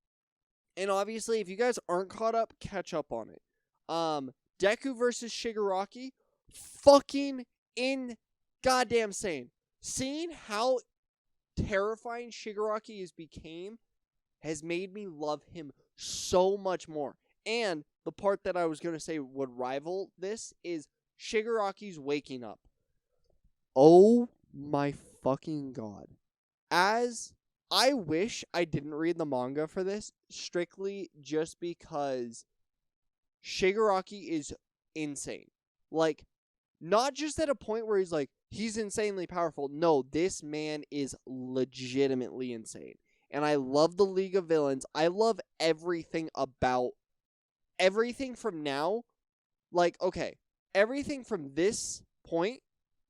And obviously, if you guys aren't caught up, catch up on it. Deku versus Shigaraki, fucking in goddamn sane. Seeing how terrifying Shigaraki has made me love him so much more. And the part that I was going to say would rival this is Shigaraki's waking up. Oh my fucking god. As I wish I didn't read the manga for this, strictly just because Shigaraki is insane. Like, not just at a point where he's like, he's insanely powerful. No, this man is legitimately insane. And I love the League of Villains. I love everything about everything from now. Like, okay, everything from this point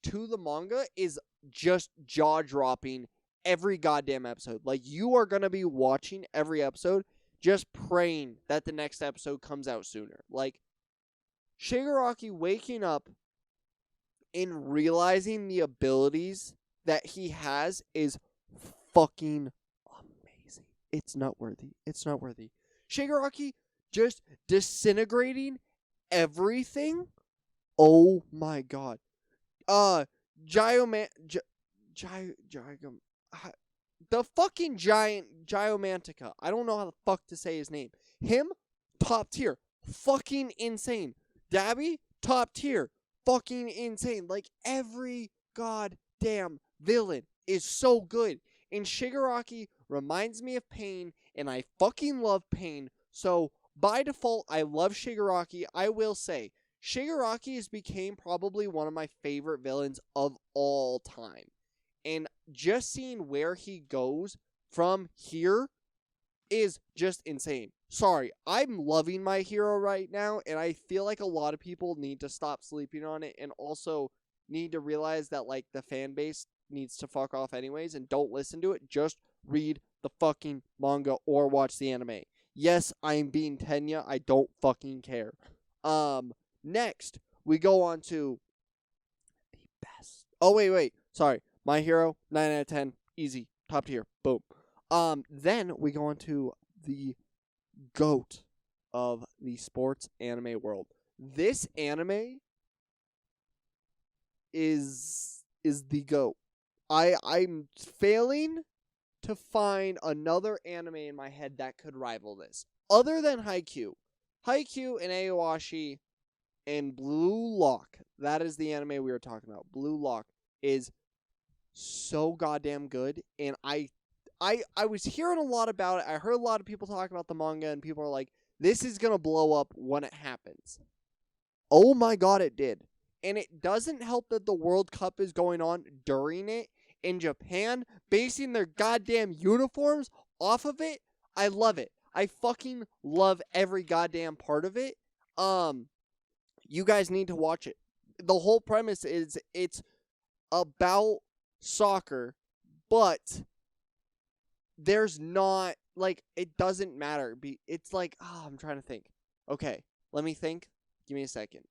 to the manga is just jaw-dropping every goddamn episode. Like, you are going to be watching every episode just praying that the next episode comes out sooner. Like, Shigaraki waking up and realizing the abilities that he has is fucking amazing. It's noteworthy. It's noteworthy. Shigaraki just disintegrating everything. Oh my god. The fucking giant Gyomantica. I don't know how the fuck to say his name. Him, top tier. Fucking insane. Dabi, top tier. Fucking insane. Like, every goddamn villain is so good. And Shigaraki reminds me of Pain, and I fucking love Pain. So, by default, I love Shigaraki. I will say, Shigaraki has became probably one of my favorite villains of all time. And just seeing where he goes from here is just insane. Sorry, I'm loving My Hero right now, and I feel like a lot of people need to stop sleeping on it and also need to realize that, like, the fan base needs to fuck off anyways and don't listen to it. Just read the fucking manga or watch the anime. Yes, I'm being Tenya. I don't fucking care. Next, we go on to the best. Oh, wait. Sorry. My Hero, 9 out of 10. Easy. Top tier. Boom. Then we go on to the GOAT of the sports anime world. This anime is the GOAT. I'm failing to find another anime in my head that could rival this. Other than Haikyuu. Haikyuu and Aoashi and Blue Lock. That is the anime we were talking about. Blue Lock is so goddamn good. And I was hearing a lot about it. I heard a lot of people talk about the manga, and people are like, this is going to blow up when it happens. Oh my god, it did. And it doesn't help that the World Cup is going on during it in Japan, basing their goddamn uniforms off of it. I love it. I fucking love every goddamn part of it. You guys need to watch it. The whole premise is it's about soccer, but there's not, like, it doesn't matter. It's like, I'm trying to think. Okay, let me think. Give me a second.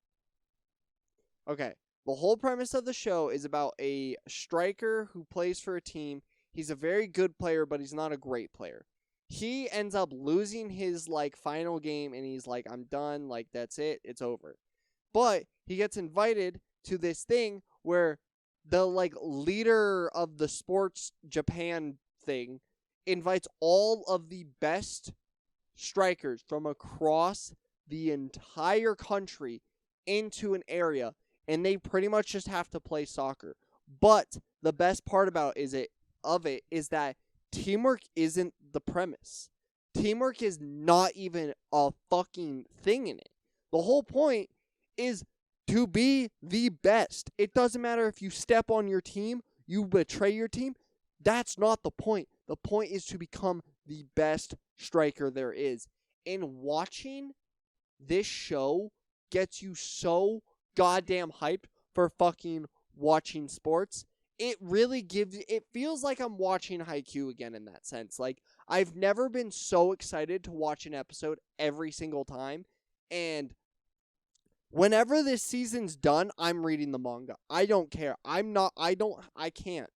Okay, the whole premise of the show is about a striker who plays for a team. He's a very good player, but he's not a great player. He ends up losing his, like, final game, and he's like, I'm done. Like, that's it. It's over. But he gets invited to this thing where the, like, leader of the sports Japan thing invites all of the best strikers from across the entire country into an area, and they pretty much just have to play soccer. But the best part about it is of it is that teamwork isn't the premise. Teamwork is not even a fucking thing in it. The whole point is to be the best. It doesn't matter if you step on your team, you betray your team. That's not the point. The point is to become the best striker there is. And watching this show gets you so goddamn hyped for fucking watching sports. It really it feels like I'm watching Haikyuu again in that sense. Like, I've never been so excited to watch an episode every single time. And whenever this season's done, I'm reading the manga. I don't care. I can't.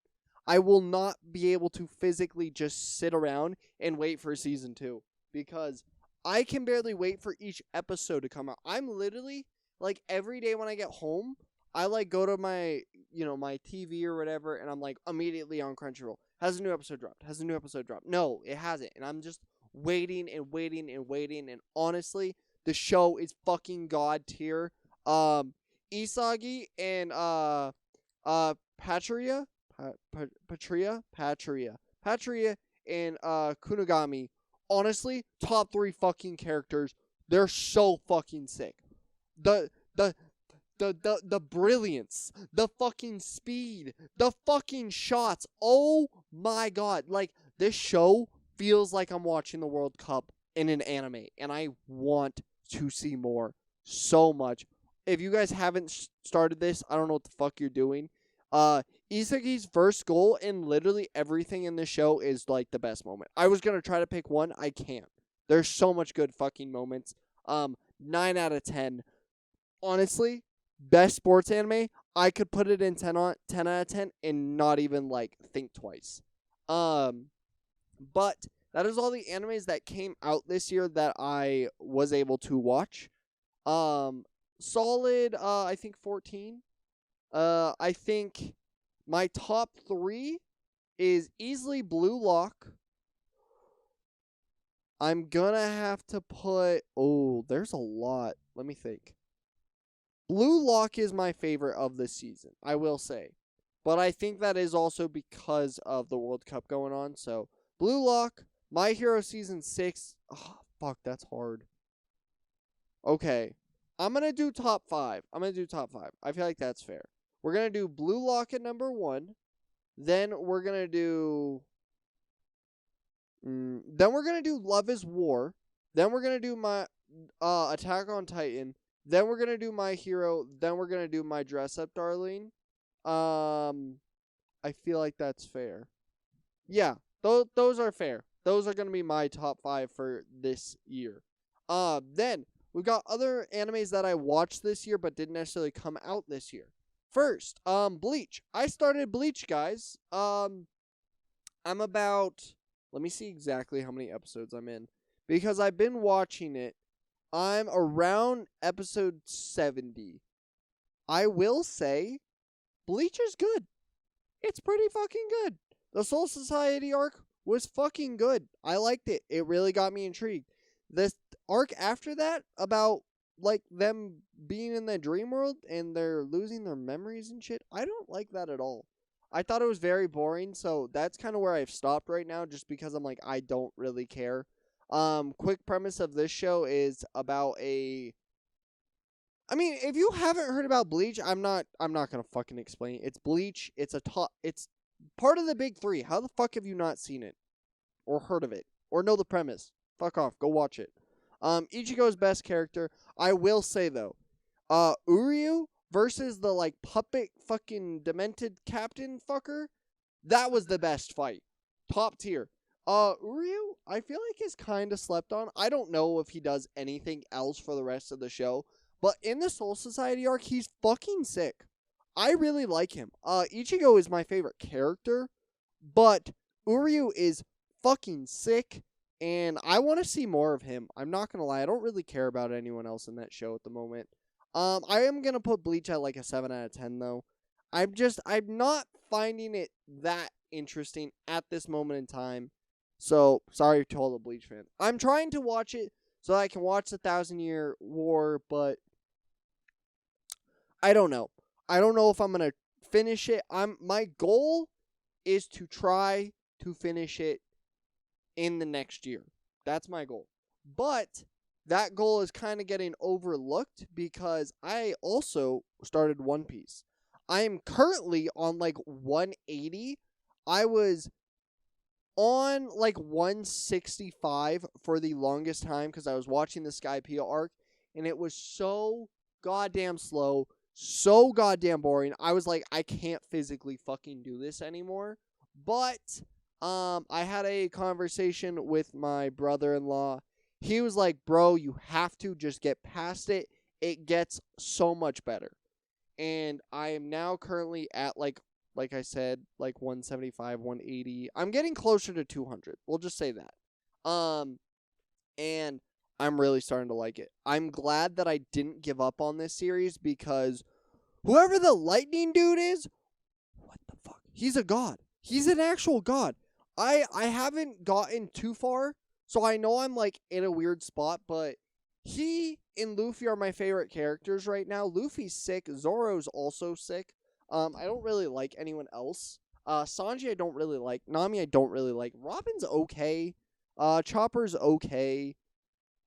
I will not be able to physically just sit around and wait for season 2 because I can barely wait for each episode to come out. I'm literally, like, every day when I get home, I, like, go to my, my TV or whatever, and I'm, like, immediately on Crunchyroll. Has a new episode dropped? Has a new episode dropped? No, it hasn't. And I'm just waiting and waiting and waiting. And honestly, the show is fucking god tier. Isagi and, Patria and, Kunigami. Honestly, top 3 fucking characters. They're so fucking sick. The brilliance, the fucking speed, the fucking shots. Oh my god. Like, this show feels like I'm watching the World Cup in an anime, and I want to see more so much. If you guys haven't started this, I don't know what the fuck you're doing. Isagi's first goal and literally everything in the show is like the best moment. I was going to try to pick one. I can't. There's so much good fucking moments. 9 out of 10. Honestly, best sports anime, I could put it in 10 out of 10 and not even like think twice. But that is all the animes that came out this year that I was able to watch. Solid, I think 14. I think my top 3 is easily Blue Lock. I'm gonna have to put... Oh, there's a lot. Let me think. Blue Lock is my favorite of this season, I will say. But I think that is also because of the World Cup going on. So, Blue Lock, My Hero Season 6. Oh, fuck, that's hard. Okay. I'm going to do top 5. I feel like that's fair. We're going to do Blue Lock at number 1. Then we're going to do... Then we're going to do Love is War. Then we're going to do my Attack on Titan. Then we're going to do My Hero. Then we're going to do My Dress Up Darling. I feel like that's fair. Yeah, those are fair. Those are going to be my top 5 for this year. Then we've got other animes that I watched this year but didn't necessarily come out this year. First, Bleach. I started Bleach, guys. I'm about... Let me see exactly how many episodes I'm in. Because I've been watching it. I'm around episode 70. I will say, Bleach is good. It's pretty fucking good. The Soul Society arc was fucking good. I liked it. It really got me intrigued. This arc after that, about like them being in the dream world and they're losing their memories and shit, I don't like that at all. I thought it was very boring, so that's kind of where I've stopped right now, just because I'm like, I don't really care. Quick premise of this show is about a... I mean, if you haven't heard about Bleach, I'm not gonna fucking explain it. It's Bleach. It's part of the big 3. How the fuck have you not seen it? Or heard of it? Or know the premise? Fuck off. Go watch it. Ichigo's best character. I will say, though, Uryu versus the, like, puppet fucking demented captain fucker, that was the best fight. Top tier. Uryu, I feel like is kind of slept on. I don't know if he does anything else for the rest of the show, but in the Soul Society arc, he's fucking sick. I really like him. Ichigo is my favorite character, but Uryu is fucking sick, and I want to see more of him. I'm not going to lie. I don't really care about anyone else in that show at the moment. I am going to put Bleach at like a 7 out of 10, though. I'm not finding it that interesting at this moment in time. So, sorry to all the Bleach fans. I'm trying to watch it so I can watch the 1,000-Year War, but I don't know. I don't know if I'm going to finish it. My goal is to try to finish it in the next year. That's my goal. But that goal is kind of getting overlooked because I also started One Piece. I am currently on like 180. I was on like 165 for the longest time because I was watching the Skypiea arc, and it was so goddamn slow, so goddamn boring. I was like, I can't physically fucking do this anymore. But I had a conversation with my brother-in-law. He was like, bro, you have to just get past it. It gets so much better. And I am now currently at like I said, like 175, 180. I'm getting closer to 200. We'll just say that. And I'm really starting to like it. I'm glad that I didn't give up on this series because whoever the lightning dude is, what the fuck? He's a god. He's an actual god. I haven't gotten too far, so I know I'm like in a weird spot, but he and Luffy are my favorite characters right now. Luffy's sick. Zoro's also sick. I don't really like anyone else. Sanji I don't really like. Nami I don't really like. Robin's okay. Chopper's okay.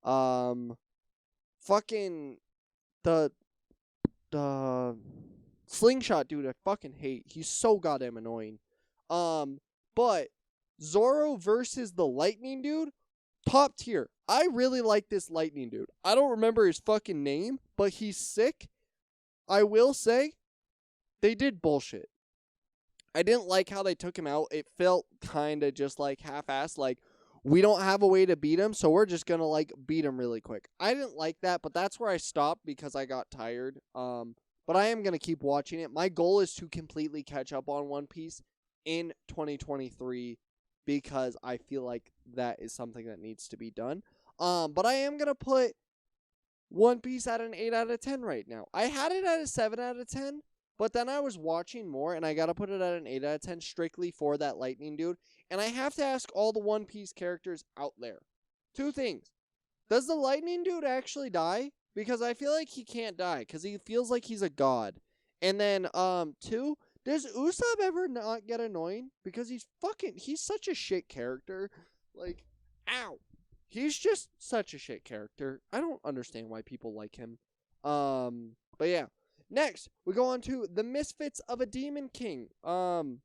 Fucking the Slingshot dude I fucking hate. He's so goddamn annoying. But Zoro versus the Lightning dude, top tier. I really like this Lightning dude. I don't remember his fucking name, but he's sick. I will say, they did bullshit. I didn't like how they took him out. It felt kind of just like half-assed, like, we don't have a way to beat him, so we're just going to, like, beat him really quick. I didn't like that, but that's where I stopped because I got tired. But I am going to keep watching it. My goal is to completely catch up on One Piece in 2023 because I feel like that is something that needs to be done. But I am going to put One Piece at an 8 out of 10 right now. I had it at a 7 out of 10, but then I was watching more, and I got to put it at an 8 out of 10 strictly for that Lightning dude. And I have to ask all the One Piece characters out there. Two things. Does the Lightning dude actually die? Because I feel like he can't die, because he feels like he's a god. And then, two, does Usopp ever not get annoying? Because he's such a shit character. Like, ow. He's just such a shit character. I don't understand why people like him. But yeah. Next, we go on to The Misfits of a Demon King. The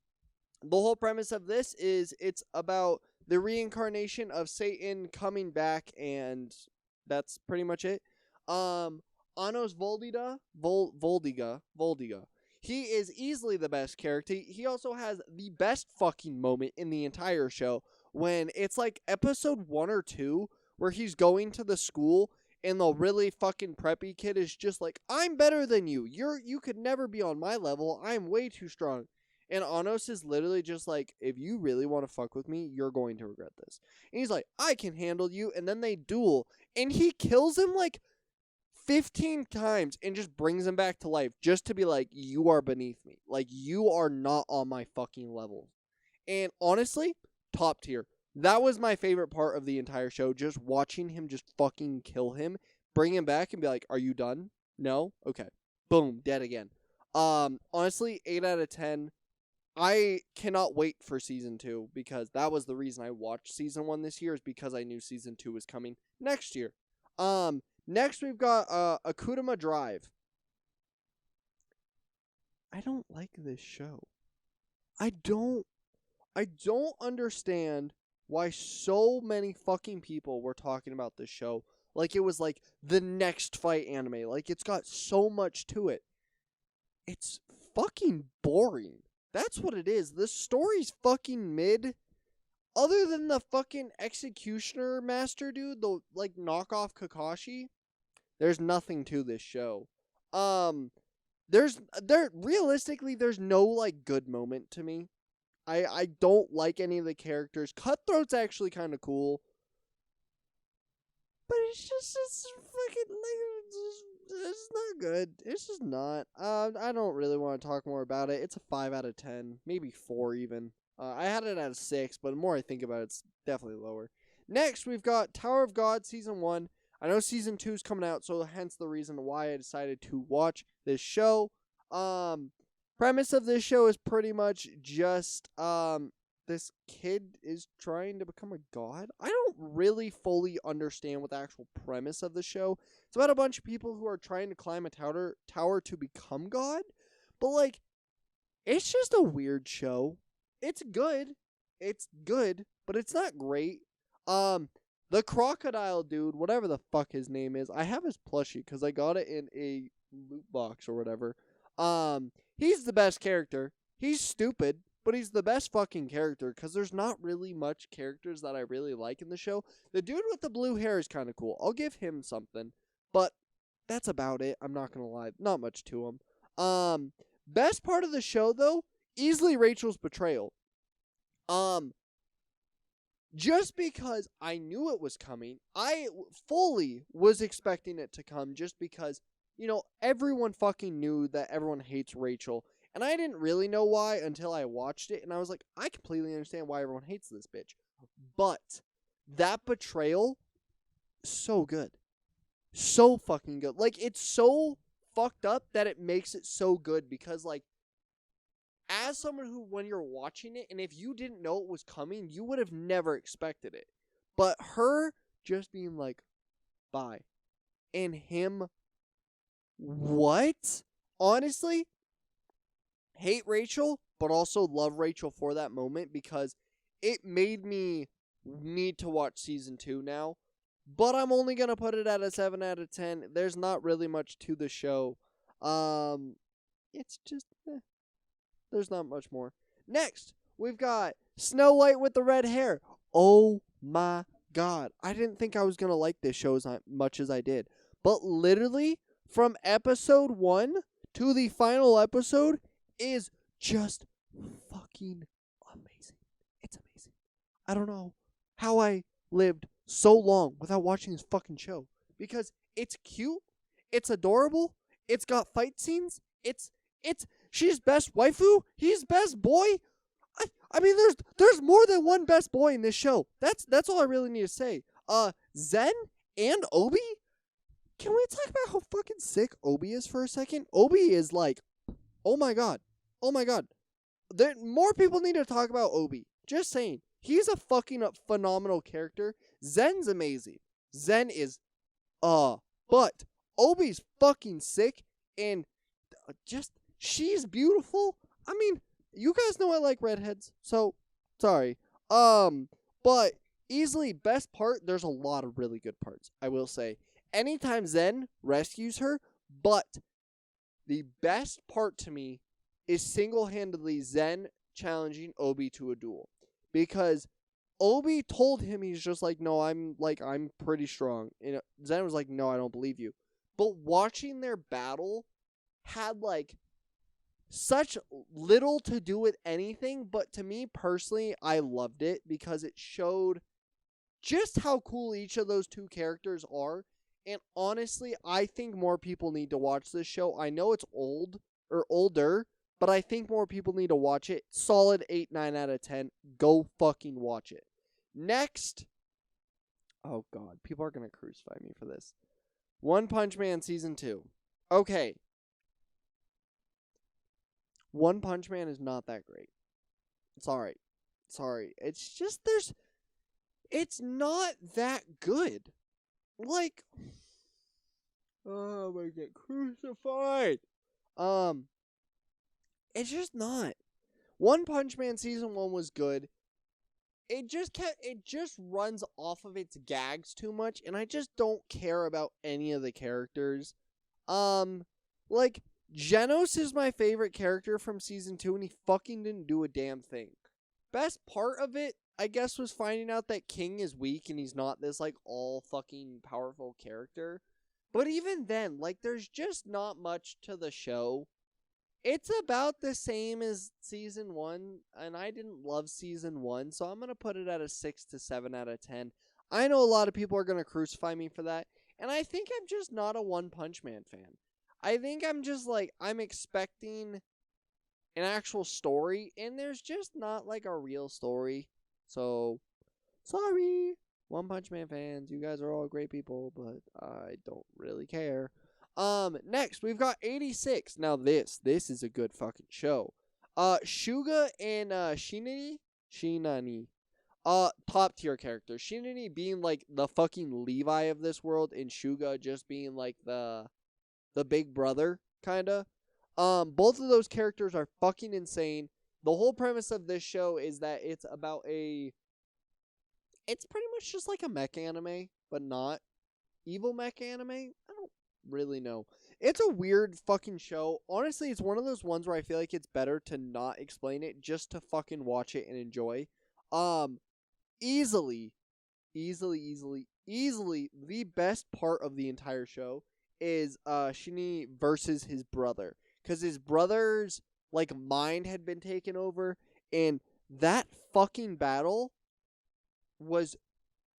whole premise of this is it's about the reincarnation of Satan coming back, and that's pretty much it. Anos Voldiga. He is easily the best character. He also has the best fucking moment in the entire show when it's like episode 1 or 2 where he's going to the school and the really fucking preppy kid is just like, I'm better than you. You could never be on my level. I'm way too strong. And Anos is literally just like, if you really want to fuck with me, you're going to regret this. And he's like, I can handle you. And then they duel. And he kills him like 15 times and just brings him back to life just to be like, you are beneath me. Like, you are not on my fucking level. And honestly, top tier. That was my favorite part of the entire show. Just watching him just fucking kill him. Bring him back and be like, are you done? No? Okay. Boom. Dead again. Honestly, 8 out of 10. I cannot wait for season 2 because that was the reason I watched season 1 this year is because I knew season 2 was coming next year. Next we've got Akudama Drive. I don't like this show. I don't understand why so many fucking people were talking about this show like it was like the next fight anime. Like it's got so much to it. It's fucking boring. That's what it is. The story's fucking mid. Other than the fucking Executioner Master dude, the like knockoff Kakashi, there's nothing to this show. Realistically there's no like good moment to me. I don't like any of the characters. Cutthroat's actually kind of cool. But it's fucking like it's not good. It's just not. I don't really want to talk more about it. It's a 5 out of 10, maybe 4 even. I had it at a 6, but the more I think about it, it's definitely lower. Next, we've got Tower of God Season 1. I know Season 2 is coming out, so hence the reason why I decided to watch this show. Premise of this show is pretty much just this kid is trying to become a god. I don't really fully understand what the actual premise of the show. It's about a bunch of people who are trying to climb a tower to become god. But like, it's just a weird show. It's good. It's good, but it's not great. The crocodile dude, whatever the fuck his name is, I have his plushie because I got it in a loot box or whatever. He's the best character. He's stupid, but he's the best fucking character because there's not really much characters that I really like in the show. The dude with the blue hair is kind of cool. I'll give him something, but that's about it. I'm not gonna lie, not much to him. Best part of the show though, easily Rachel's betrayal. Just because I knew it was coming, I fully was expecting it to come just because, everyone fucking knew that everyone hates Rachel. And I didn't really know why until I watched it. And I was like, I completely understand why everyone hates this bitch. But that betrayal, so good. So fucking good. Like, it's so fucked up that it makes it so good because, like, as someone who, when you're watching it, and if you didn't know it was coming, you would have never expected it. But her just being like, bye. And him, what? Honestly, hate Rachel, but also love Rachel for that moment because it made me need to watch season 2 now. But I'm only going to put it at a 7 out of 10. There's not really much to the show. It's just, there's not much more. Next, we've got Snow White with the red hair. Oh my god. I didn't think I was going to like this show as much as I did. But literally, from episode 1 to the final episode is just fucking amazing. It's amazing. I don't know how I lived so long without watching this fucking show. Because it's cute. It's adorable. It's got fight scenes. She's best waifu. He's best boy. I mean, there's more than one best boy in this show. That's all I really need to say. Zen and Obi. Can we talk about how fucking sick Obi is for a second? Obi is like, oh my god, more people need to talk about Obi. Just saying, he's a fucking phenomenal character. Zen's amazing. Zen is, but Obi's fucking sick and just. She's beautiful. I mean, you guys know I like redheads, so sorry. But easily best part, there's a lot of really good parts, I will say. Anytime Zen rescues her, but the best part to me is single-handedly Zen challenging Obi to a duel. Because Obi told him, he's just like, no, I'm pretty strong. And Zen was like, no, I don't believe you. But watching their battle had like such little to do with anything, but to me personally, I loved it because it showed just how cool each of those two characters are. And honestly, I think more people need to watch this show. I know it's old or older, but I think more people need to watch it. Solid 8, 9 out of 10. Go fucking watch it. Next. Oh god, people are going to crucify me for this. One Punch Man Season 2. Okay. One Punch Man is not that great. Sorry. It's just it's not that good. Like, oh, I'm gonna get crucified. It's just not. One Punch Man Season 1 was good. It just runs off of its gags too much, and I just don't care about any of the characters. Like, Genos is my favorite character from Season 2, and he fucking didn't do a damn thing. Best part of it, I guess, was finding out that King is weak, and he's not this, like, all fucking powerful character. But even then, like, there's just not much to the show. It's about the same as Season 1, and I didn't love Season 1, so I'm going to put it at a 6 to 7 out of 10. I know a lot of people are going to crucify me for that, and I think I'm just not a One Punch Man fan. I think I'm just like, I'm expecting an actual story, and there's just not like a real story. So, sorry, One Punch Man fans. You guys are all great people, but I don't really care. Next we've got 86. Now this is a good fucking show. Shuga and Shinani. Top tier characters. Shinani being like the fucking Levi of this world, and Shuga just being like the big brother kinda. Both of those characters are fucking insane. The whole premise of this show is that it's about it's pretty much just like a mech anime, but not evil mech anime. I don't really know. It's a weird fucking show. Honestly, it's one of those ones where I feel like it's better to not explain it, just to fucking watch it and enjoy. Easily, easily the best part of the entire show is Shini versus his brother, because his brother's like mind had been taken over, and that fucking battle was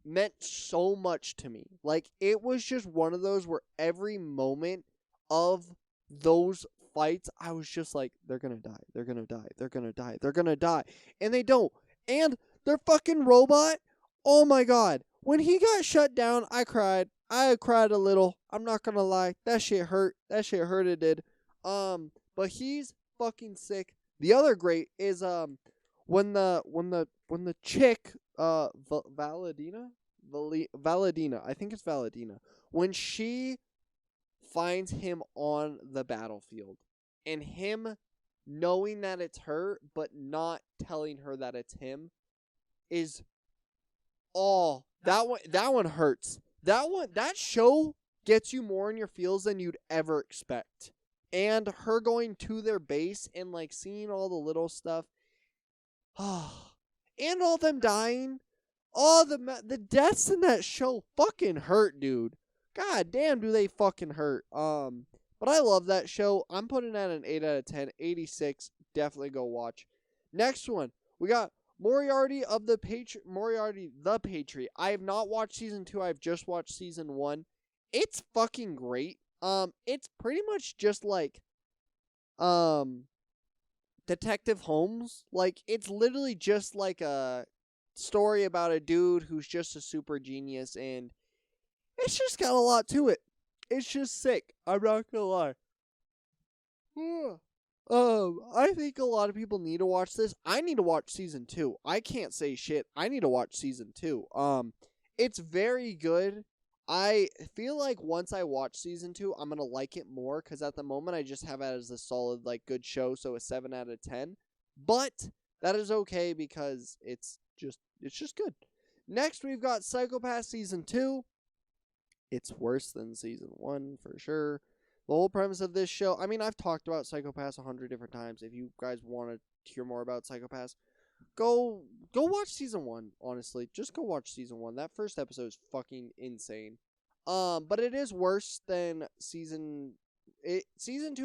meant so much to me. Like, it was just one of those where every moment of those fights, I was just like, they're gonna die, they're gonna die, they're gonna die, they're gonna die, and they don't. And their fucking robot, oh my god, when he got shut down, I cried. I cried a little. I'm not gonna lie, that shit hurt. That shit hurt. It did. But he's fucking sick. The other great is when the chick Valadina, I think it's Valadina, when she finds him on the battlefield, and him knowing that it's her but not telling her that it's him, is that one hurts. That show gets you more in your feels than you'd ever expect. And her going to their base and like seeing all the little stuff, and all them dying, all the deaths in that show fucking hurt, dude. God damn, do they fucking hurt. But I love that show. I'm putting that an 8 out of 10. 86. Definitely go watch. Next one, we got Moriarty the Patriot. I have not watched season 2. I've just watched season 1. It's fucking great. It's pretty much just like Detective Holmes. Like, it's literally just like a story about a dude who's just a super genius, and it's just got a lot to it. It's just sick. I'm not gonna lie. I think a lot of people need to watch this. I need to watch season 2. I can't say shit. I need to watch season 2. It's very good. I feel like once I watch season 2, I'm gonna like it more, because at the moment I just have it as a solid, like, good show, so a 7 out of 10. But that is okay, because it's just good. Next, we've got Psycho-Pass season 2. It's worse than season 1 for sure. The whole premise of this show, I mean, I've talked about Psycho-Pass 100 different times. If you guys want to hear more about Psycho-Pass, go watch season 1, honestly. Just go watch season 1. That first episode is fucking insane. But it is worse than season 2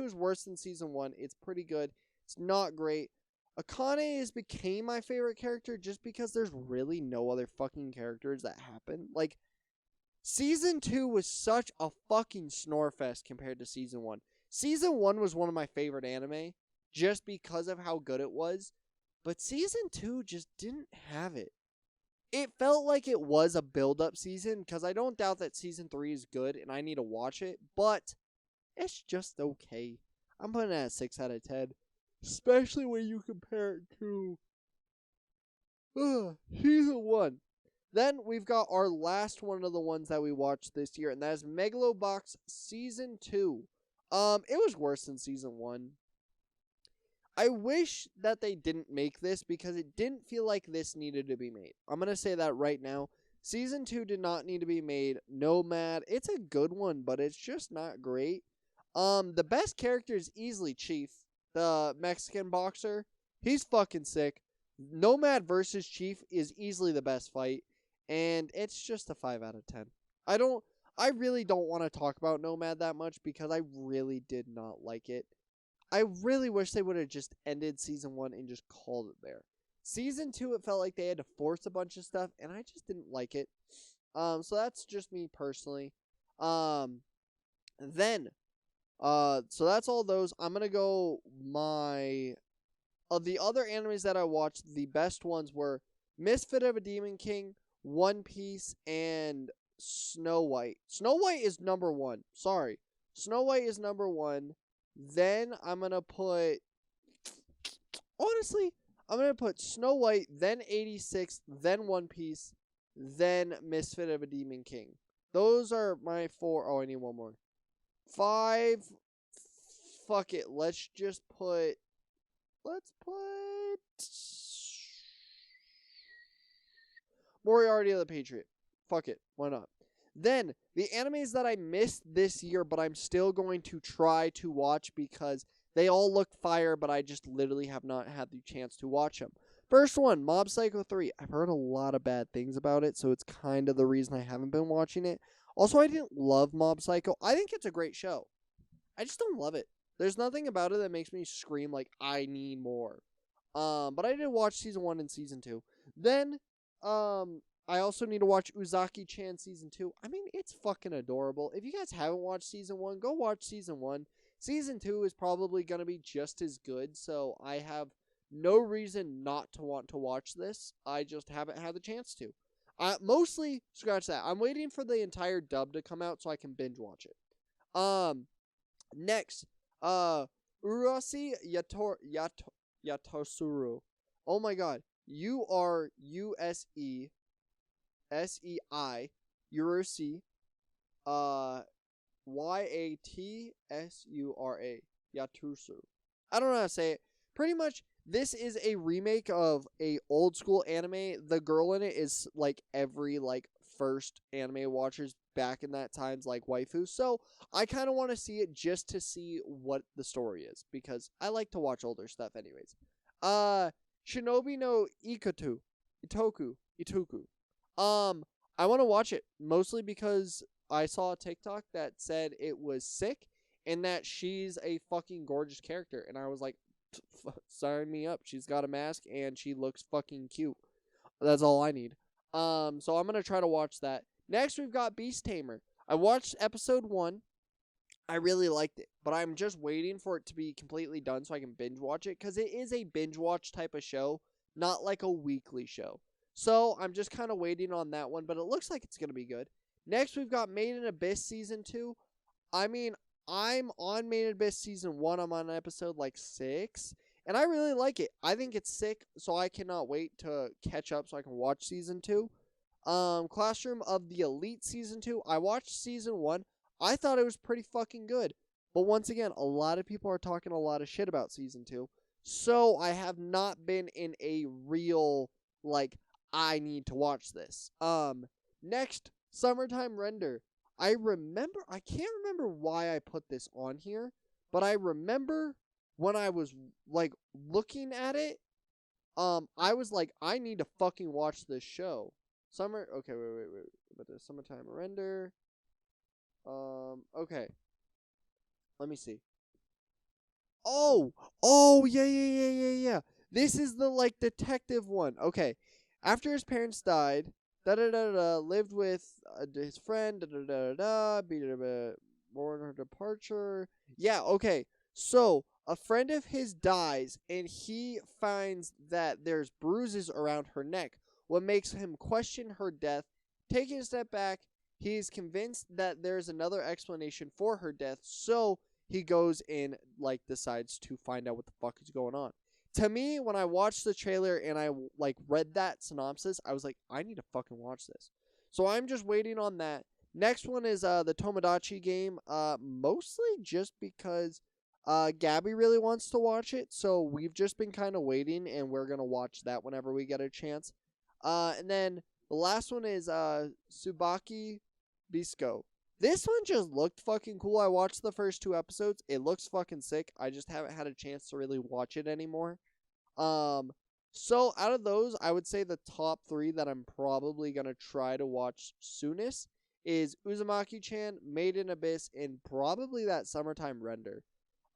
is worse than season 1. It's pretty good. It's not great. Akane became my favorite character just because there's really no other fucking characters that happen. Like, season 2 was such a fucking snorefest compared to season 1. Season 1 was one of my favorite anime just because of how good it was. But season 2 just didn't have it. It felt like it was a build-up season, because I don't doubt that season 3 is good and I need to watch it, but it's just okay. I'm putting it at 6 out of 10. Especially when you compare it to season 1. Then we've got our last one of the ones that we watched this year, and that is Megalobox Season 2. It was worse than Season 1. I wish that they didn't make this, because it didn't feel like this needed to be made. I'm going to say that right now. Season 2 did not need to be made. Nomad, it's a good one, but it's just not great. The best character is easily Chief, the Mexican boxer. He's fucking sick. Nomad versus Chief is easily the best fight, and it's just a 5 out of 10. I really don't want to talk about Nomad that much, because I really did not like it. I really wish they would have just ended season 1 and just called it there. Season 2, it felt like they had to force a bunch of stuff, and I just didn't like it. So that's just me personally. So that's all those. I'm gonna go of the other animes that I watched, the best ones were Misfit of a Demon King, One Piece, and Snow White. Snow White is number 1. Sorry. Snow White is number 1. Then I'm going to put, honestly, I'm going to put Snow White, then 86, then One Piece, then Misfit of a Demon King. Those are my 4. Oh, I need one more. 5. Fuck it. Let's put Moriarty of the Patriot. Fuck it. Why not? Then, the animes that I missed this year, but I'm still going to try to watch because they all look fire, but I just literally have not had the chance to watch them. First one, Mob Psycho 3. I've heard a lot of bad things about it, so it's kind of the reason I haven't been watching it. Also, I didn't love Mob Psycho. I think it's a great show. I just don't love it. There's nothing about it that makes me scream like I need more. But I did watch season 1 and season 2. Then, I also need to watch Uzaki-chan season 2. I mean, it's fucking adorable. If you guys haven't watched season 1, go watch season 1. Season 2 is probably going to be just as good, so I have no reason not to want to watch this. I just haven't had the chance to. Mostly, scratch that. I'm waiting for the entire dub to come out so I can binge watch it. Next, Urasi Yatosuru. Oh my god. URUSESEI Urasi YATSURA Yatosuru. I don't know how to say it. Pretty much, this is a remake of a old school anime. The girl in it is like every first anime watchers back in that time's waifu. So I kind of want to see it just to see what the story is because I like to watch older stuff anyways. Shinobi no Itoku. I want to watch it mostly because I saw a TikTok that said it was sick and that she's a fucking gorgeous character, and I was like, sign me up. She's got a mask and she looks fucking cute. That's all I need. So I'm gonna try to watch that. Next, we've got Beast Tamer. I watched episode 1. I really liked it, but I'm just waiting for it to be completely done so I can binge watch it because it is a binge watch type of show, not like a weekly show. So I'm just kind of waiting on that one, but it looks like it's gonna be good. Next, we've got Made in Abyss season 2. I mean, I'm on Made in Abyss season 1. I'm on episode 6. And I really like it. I think it's sick, so I cannot wait to catch up so I can watch season 2. Classroom of the Elite season 2. I watched season 1. I thought it was pretty fucking good. But once again, a lot of people are talking a lot of shit about season 2. So I have not been in a real, I need to watch this. Next, Summertime Render. I can't remember why I put this on here, but I remember when I was looking at it, I was like, I need to fucking watch this show. Okay, wait. But there's Summertime Render. Okay. Let me see. Oh, yeah. This is the detective one. Okay. After his parents died, lived with his friend, mourned her departure. Yeah, okay. So, a friend of his dies, and he finds that there's bruises around her neck, what makes him question her death. Taking a step back, he's convinced that there's another explanation for her death, so he goes and decides to find out what the fuck is going on. To me, when I watched the trailer and I read that synopsis, I was like, I need to fucking watch this. So I'm just waiting on that. Next one is the Tomodachi game, mostly just because Gabby really wants to watch it, so we've just been kind of waiting, and we're gonna watch that whenever we get a chance. And then the last one is Tsubaki Bisco. This one just looked fucking cool. I watched the first 2 episodes. It looks fucking sick. I just haven't had a chance to really watch it anymore. So out of those, I would say the top 3 that I'm probably going to try to watch soonest is Uzumaki-chan, Made in Abyss, and probably that Summertime Render.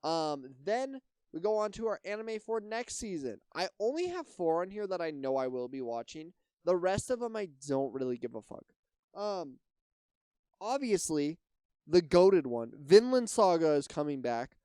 Then we go on to our anime for next season. I only have 4 on here that I know I will be watching. The rest of them I don't really give a fuck. Obviously, the goated one, Vinland Saga, is coming back.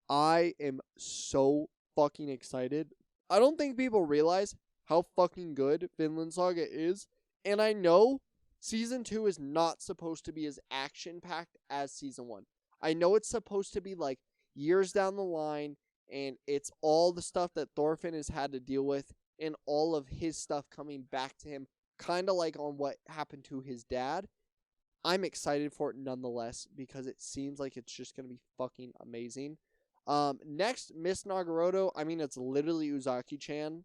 I am so fucking excited. I don't think people realize how fucking good Vinland Saga is. And I know season 2 is not supposed to be as action-packed as season 1. I know it's supposed to be like years down the line, and it's all the stuff that Thorfinn has had to deal with and all of his stuff coming back to him, kind of like on what happened to his dad. I'm excited for it nonetheless because it seems like it's just going to be fucking amazing. Next, Miss Nagaroto. I mean, it's literally Uzaki-chan.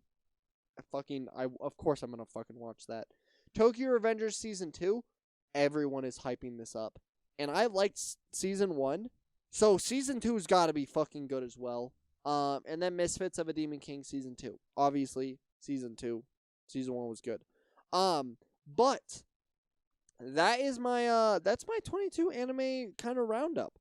Of course I'm going to fucking watch that. Tokyo Revengers Season 2. Everyone is hyping this up. And I liked Season 1. So Season 2's got to be fucking good as well. And then Misfits of a Demon King Season 2. Obviously, Season 2. Season 1 was good. But that is that's my 22 anime kind of roundup.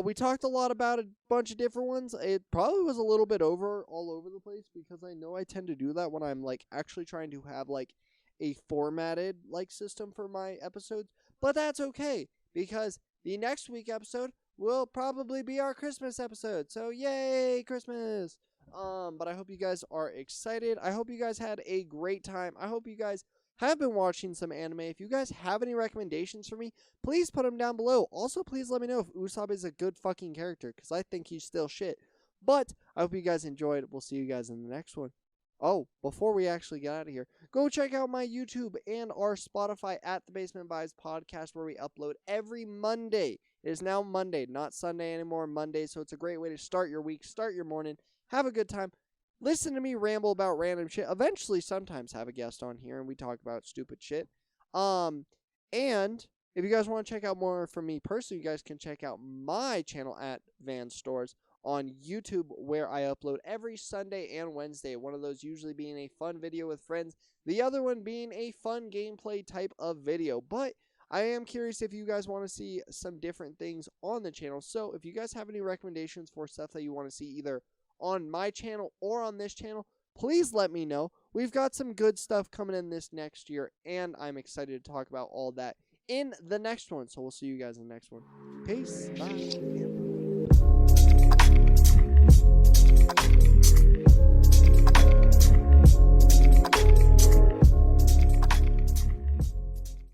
We talked a lot about a bunch of different ones. It probably was a little bit all over the place because I know I tend to do that when I'm like actually trying to have like a formatted like system for my episodes. But that's okay because the next week episode will probably be our Christmas episode. So yay, Christmas. But I hope you guys are excited. I hope you guys had a great time. I hope you guys have been watching some anime. If you guys have any recommendations for me, please put them down below. Also, please let me know if Usopp is a good fucking character, because I think he's still shit. But I hope you guys enjoyed. We'll see you guys in the next one. Oh, before we actually get out of here, go check out my YouTube and our Spotify at The Basement Vibes podcast, where we upload every Monday. It is now Monday, not Sunday anymore, Monday. So it's a great way to start your week, start your morning, have a good time. Listen to me ramble about random shit. Eventually, sometimes have a guest on here and we talk about stupid shit. And if you guys want to check out more from me personally, you guys can check out my channel at Van Stores on YouTube, where I upload every Sunday and Wednesday. One of those usually being a fun video with friends, the other one being a fun gameplay type of video. But I am curious if you guys want to see some different things on the channel. So if you guys have any recommendations for stuff that you want to see either on my channel or on this channel, please let me know. We've got some good stuff coming in this next year, and I'm excited to talk about all that in the next one. So we'll see you guys in the next one. Peace. Bye.